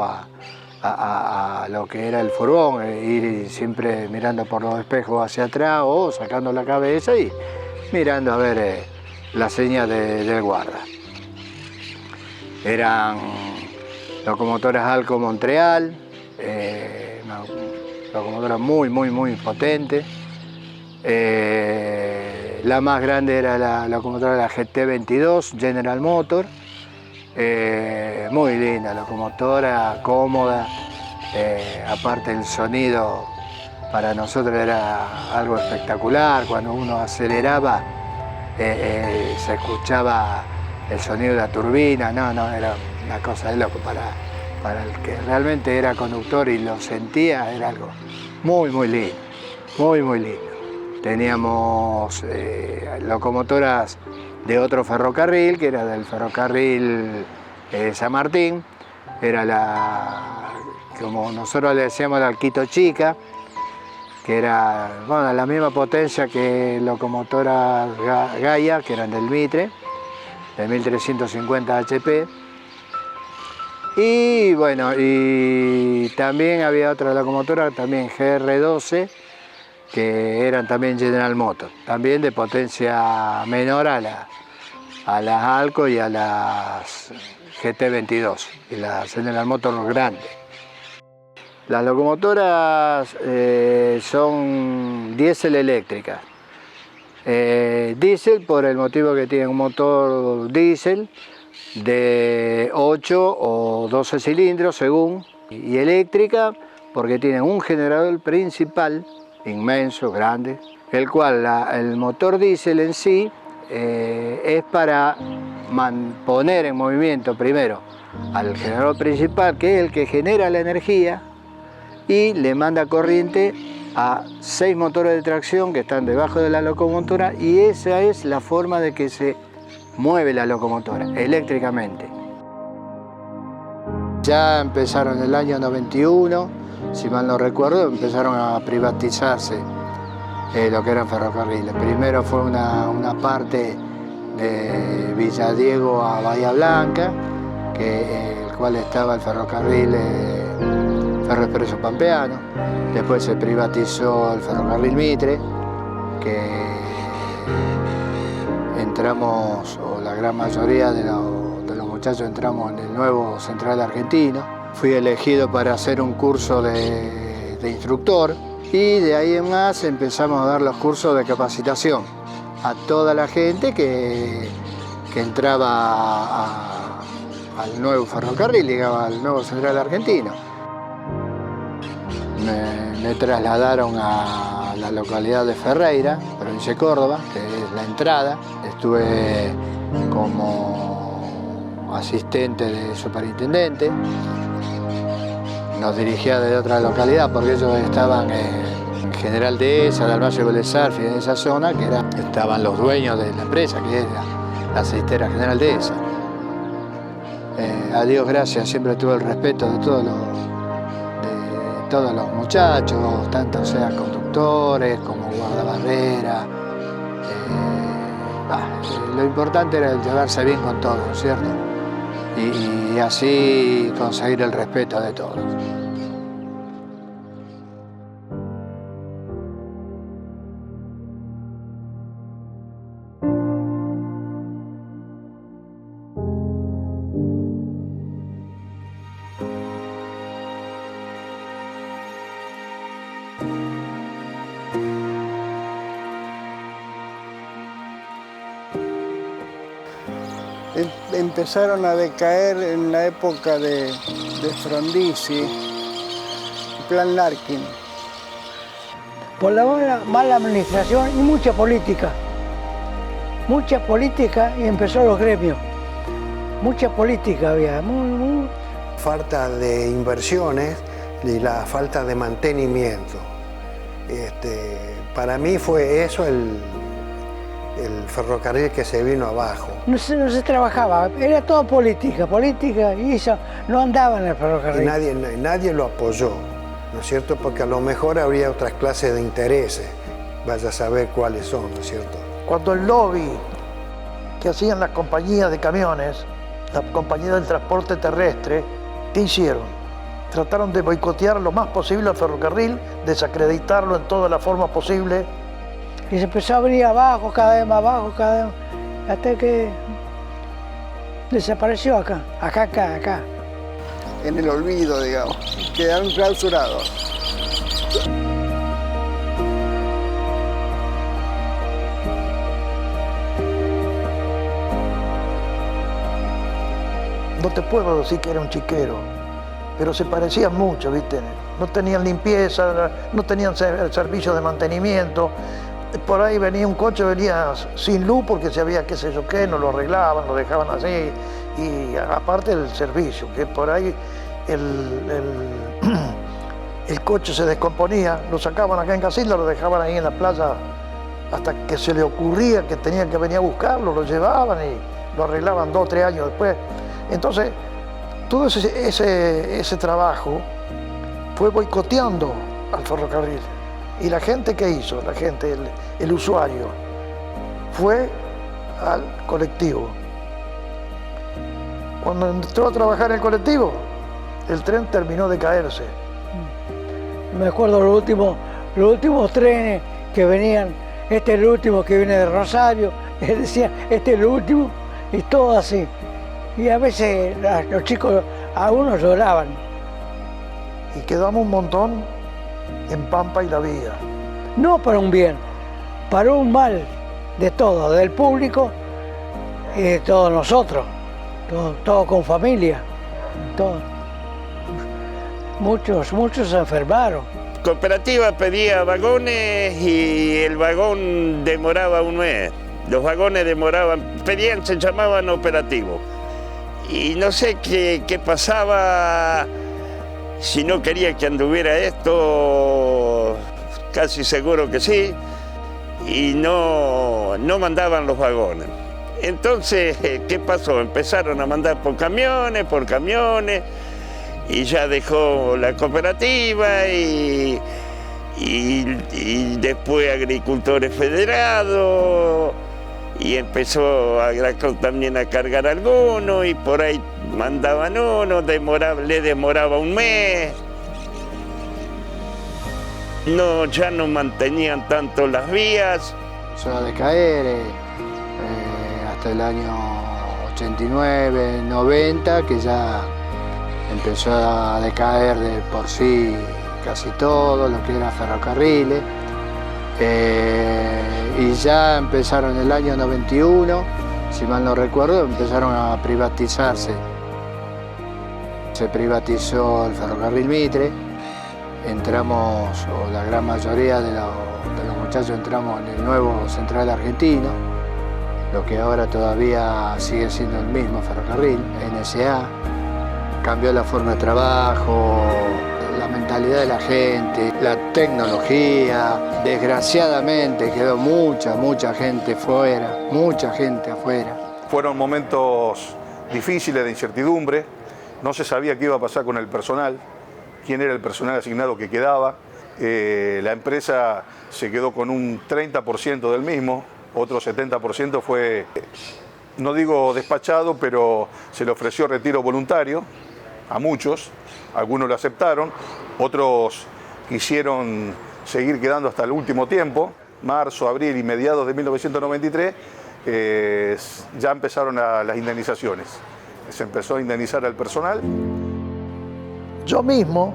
a lo que era el furgón, ir siempre mirando por los espejos hacia atrás o sacando la cabeza y mirando a ver la señal del guarda. Eran locomotoras Alco Montreal, locomotora muy potente. La más grande era la locomotora de la GT22 General Motors. Muy linda locomotora, cómoda. Aparte el sonido para nosotros era algo espectacular. Cuando uno aceleraba se escuchaba el sonido de la turbina. No, era una cosa de loco. Para el que realmente era conductor y lo sentía, era algo muy lindo, muy lindo. Teníamos locomotoras de otro ferrocarril, que era del ferrocarril San Martín, era como nosotros le decíamos, la Quito Chica, que era, bueno, la misma potencia que locomotoras Gaia, que eran del Mitre, de 1350 HP. Y bueno, y también había otra locomotora, también GR12, que eran también General Motors, también de potencia menor a las Alco y a las GT22, y las General Motors grandes. Las locomotoras son diésel eléctricas. Diésel por el motivo que tienen un motor diésel de 8 o 12 cilindros según, y eléctrica porque tienen un generador principal inmenso, grande, el cual el motor diésel en sí es para poner en movimiento primero al generador principal, que es el que genera la energía y le manda corriente a 6 motores de tracción que están debajo de la locomotora, y esa es la forma de que se mueve la locomotora eléctricamente. Ya empezaron en el año 91, si mal no recuerdo, empezaron a privatizarse lo que eran ferrocarriles. Primero fue una parte de Villadiego a Bahía Blanca, el cual estaba el ferrocarril Ferro Expreso Pampeano. Después se privatizó el ferrocarril Mitre, que entramos, o la gran mayoría de los muchachos entramos en el nuevo Central Argentino. Fui elegido para hacer un curso de instructor, y de ahí en más empezamos a dar los cursos de capacitación a toda la gente que entraba al nuevo ferrocarril, llegaba al nuevo Central Argentino. Me trasladaron a la localidad de Ferreira, provincia de Córdoba, que es la entrada. Estuve como asistente de superintendente. Nos dirigía desde otra localidad porque ellos estaban en General Dehesa, Dalmacio Vélez Arfi, en esa zona, que estaban los dueños de la empresa, que era la aceitera General Dehesa. A Dios gracias, siempre tuve el respeto de todos los muchachos, tanto sean conductores como guardabarrera. Lo importante era llevarse bien con todos, ¿no es cierto? Y así conseguir el respeto de todos. Empezaron a decaer en la época de Frondizi, Plan Larkin. Por la mala administración y mucha política. Mucha política y empezó los gremios. Mucha política había. Falta de inversiones y la falta de mantenimiento. Para mí fue eso el ferrocarril que se vino abajo. No se trabajaba, era todo política, y eso no andaba en el ferrocarril. Y nadie lo apoyó, ¿no es cierto? Porque a lo mejor habría otras clases de intereses, vaya a saber cuáles son, ¿no es cierto? Cuando el lobby que hacían las compañías de camiones, la compañía del transporte terrestre, ¿qué hicieron? Trataron de boicotear lo más posible al ferrocarril, desacreditarlo en todas las formas posibles. Y se empezó a venir abajo, cada vez más abajo, hasta que desapareció acá. En el olvido, digamos. Quedaron clausurados. No te puedo decir que era un chiquero, pero se parecían mucho, ¿viste? No tenían limpieza, no tenían servicio de mantenimiento. Por ahí venía un coche, venía sin luz porque se había qué sé yo qué, no lo arreglaban, lo dejaban así. Y aparte el servicio, que por ahí el coche se descomponía, lo sacaban acá en Casilda, lo dejaban ahí en la playa hasta que se le ocurría que tenían que venir a buscarlo, lo llevaban y lo arreglaban 2 o 3 años después. Entonces, todo ese trabajo fue boicoteando al ferrocarril. ¿Y la gente qué hizo? La gente, el usuario, fue al colectivo. Cuando entró a trabajar el colectivo, el tren terminó de caerse. Me acuerdo los últimos trenes que venían, este es el último que viene de Rosario, él decía, este es el último, y todo así. Y a veces los chicos, algunos lloraban. Y quedamos un montón en Pampa y la Vía. No para un bien, para un mal de todo, del público y de todos nosotros, todo con familia, todo. Muchos se enfermaron. Cooperativa pedía vagones y el vagón demoraba un mes. Los vagones pedían, se llamaban operativos. Y no sé qué pasaba, si no quería que anduviera esto, casi seguro que sí, y no mandaban los vagones. Entonces, ¿qué pasó? Empezaron a mandar por camiones, y ya dejó la cooperativa y después Agricultores Federados, y empezó también a cargar algunos, y por ahí mandaban uno, le demoraba un mes. Ya no mantenían tanto las vías. Empezó a decaer hasta el año 89, 90, que ya empezó a decaer de por sí casi todo lo que era ferrocarriles. Y ya empezaron en el año 91, si mal no recuerdo, empezaron a privatizarse. Se privatizó el ferrocarril Mitre, entramos, o la gran mayoría de los muchachos entramos en el nuevo Central Argentino, lo que ahora todavía sigue siendo el mismo ferrocarril, NSA. Cambió la forma de trabajo, la mentalidad de la gente, la tecnología. Desgraciadamente quedó mucha gente fuera, mucha gente afuera. Fueron momentos difíciles de incertidumbre, no se sabía qué iba a pasar con el personal, quién era el personal asignado que quedaba. La empresa se quedó con un 30% del mismo, otro 70% fue, no digo despachado, pero se le ofreció retiro voluntario a muchos, algunos lo aceptaron, otros quisieron seguir quedando hasta el último tiempo. Marzo, abril y mediados de 1993 ya empezaron las indemnizaciones. Se empezó a indemnizar al personal. Yo mismo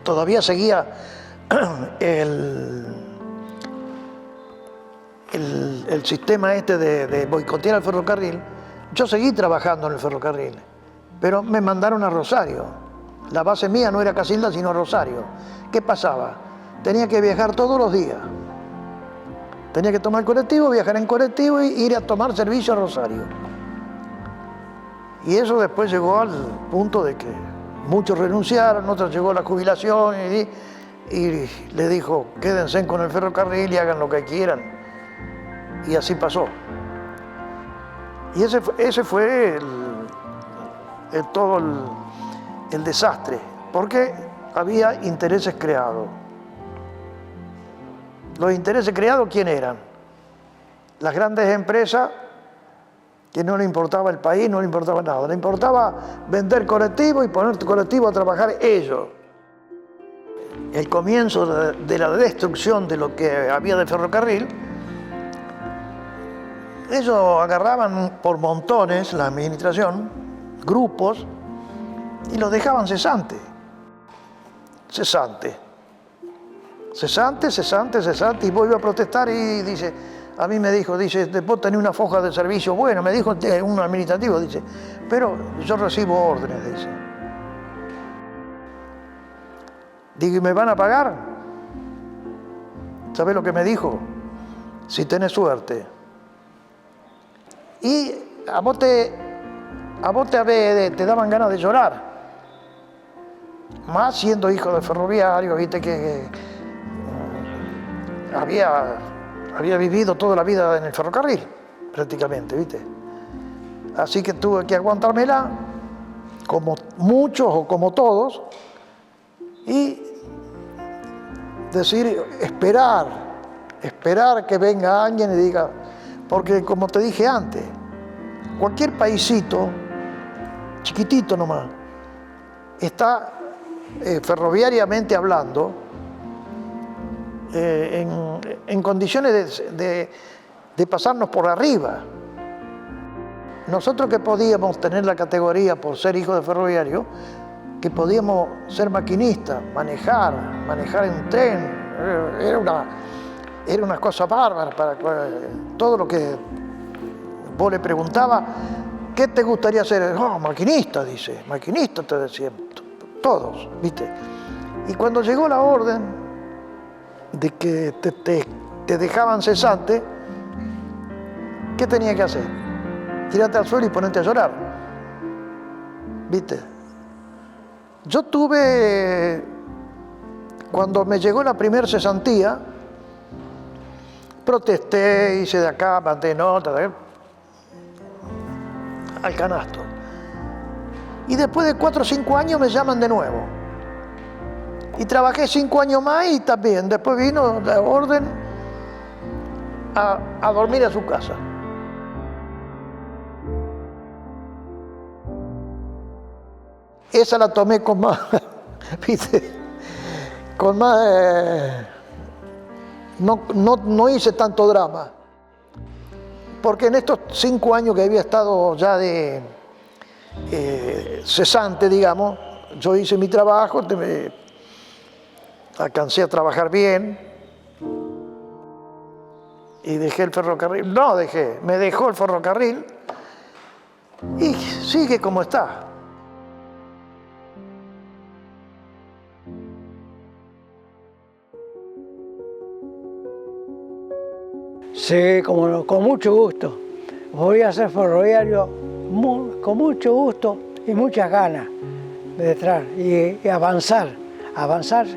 todavía seguía el sistema este de boicotear el ferrocarril. Yo seguí trabajando en el ferrocarril, pero me mandaron a Rosario. La base mía no era Casilda, sino Rosario. ¿Qué pasaba? Tenía que viajar todos los días. Tenía que tomar colectivo, viajar en colectivo e ir a tomar servicio a Rosario. Y eso después llegó al punto de que muchos renunciaron, otros llegó la jubilación y le dijo, quédense con el ferrocarril y hagan lo que quieran. Y así pasó. Y ese fue todo el desastre, porque había intereses creados. Los intereses creados, ¿quién eran? Las grandes empresas que no le importaba el país, no le importaba nada. Le importaba vender colectivos y poner colectivos a trabajar ellos. El comienzo de la destrucción de lo que había de ferrocarril, ellos agarraban por montones la administración, grupos, y los dejaban cesantes. Cesante, y vuelve a protestar y dice, a mí me dijo, dice, después tenés una foja de servicio, bueno, me dijo un administrativo, dice, pero yo recibo órdenes, dice. Digo, ¿y me van a pagar? ¿Sabés lo que me dijo? Si tenés suerte. Y a vos te daban ganas de llorar. Más siendo hijo de ferroviario, viste que había vivido toda la vida en el ferrocarril, prácticamente, viste. Así que tuve que aguantármela, como muchos o como todos, y decir, esperar que venga alguien y diga, porque como te dije antes, cualquier paisito, chiquitito nomás, está ferroviariamente hablando en condiciones de pasarnos por arriba. Nosotros que podíamos tener la categoría por ser hijos de ferroviario, que podíamos ser maquinistas, manejar en tren, era una cosa bárbara. Para todo lo que vos le preguntabas, ¿qué te gustaría hacer? No, maquinista, dice, maquinista te decían, todos, ¿viste? Y cuando llegó la orden de que te dejaban cesante, ¿qué tenía que hacer? Tirarte al suelo y ponerte a llorar, ¿viste? Yo tuve, cuando me llegó la primera cesantía, protesté, hice de acá, mandé nota, al canasto. Y después de 4 o 5 años me llaman de nuevo. Y trabajé 5 años más y también. Después vino la orden a dormir a su casa. Esa la tomé con más, ¿viste? Con más... No hice tanto drama. Porque en estos 5 años que había estado ya de cesante, digamos, yo hice mi trabajo, alcancé a trabajar bien y dejé el ferrocarril. No dejé, me dejó el ferrocarril y sigue como está. Sí, con mucho gusto. Voy a ser ferroviario con mucho gusto y muchas ganas de entrar y avanzar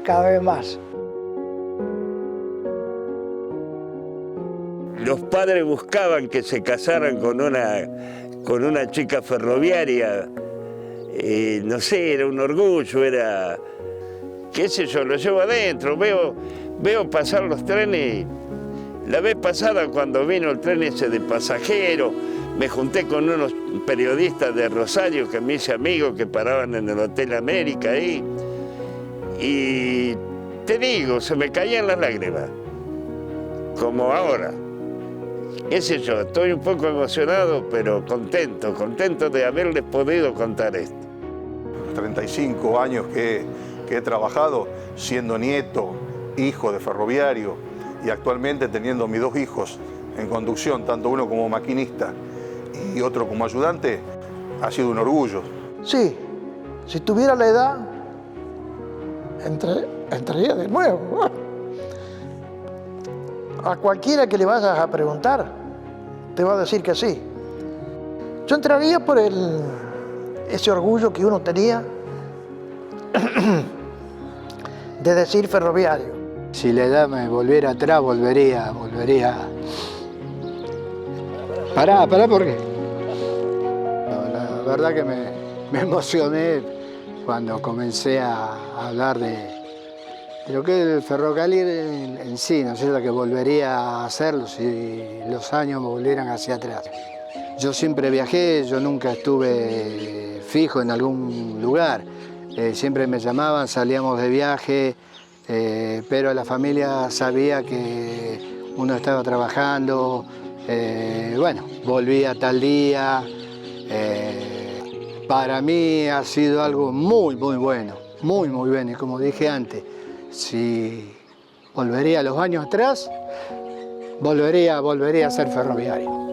cada vez más. Los padres buscaban que se casaran con una chica ferroviaria. No sé, era un orgullo, era qué sé yo, lo llevo adentro, veo pasar los trenes. La vez pasada cuando vino el tren ese de pasajeros, me junté con unos periodistas de Rosario que me hice amigos que paraban en el Hotel América ahí. Y te digo, se me caían las lágrimas, como ahora. Qué sé yo, estoy un poco emocionado, pero contento de haberles podido contar esto. 35 años que he trabajado siendo nieto, hijo de ferroviario y actualmente teniendo mis 2 hijos en conducción, tanto uno como maquinista y otro como ayudante, ha sido un orgullo. Sí, si tuviera la edad, entraría de nuevo. A cualquiera que le vayas a preguntar, te va a decir que sí. Yo entraría por ese orgullo que uno tenía de decir ferroviario. Si la edad me volviera atrás, volvería. Pará, ¿por qué? No, la verdad que me emocioné cuando comencé a hablar de lo que es el ferrocarril en sí, ¿no es cierto? Que volvería a hacerlo si los años me volvieran hacia atrás. Yo siempre viajé, yo nunca estuve fijo en algún lugar. Siempre me llamaban, salíamos de viaje, pero la familia sabía que uno estaba trabajando. Bueno, volvía tal día. Para mí ha sido algo muy bueno, muy bueno. Y como dije antes, si volvería a los años atrás, volvería a ser ferroviario.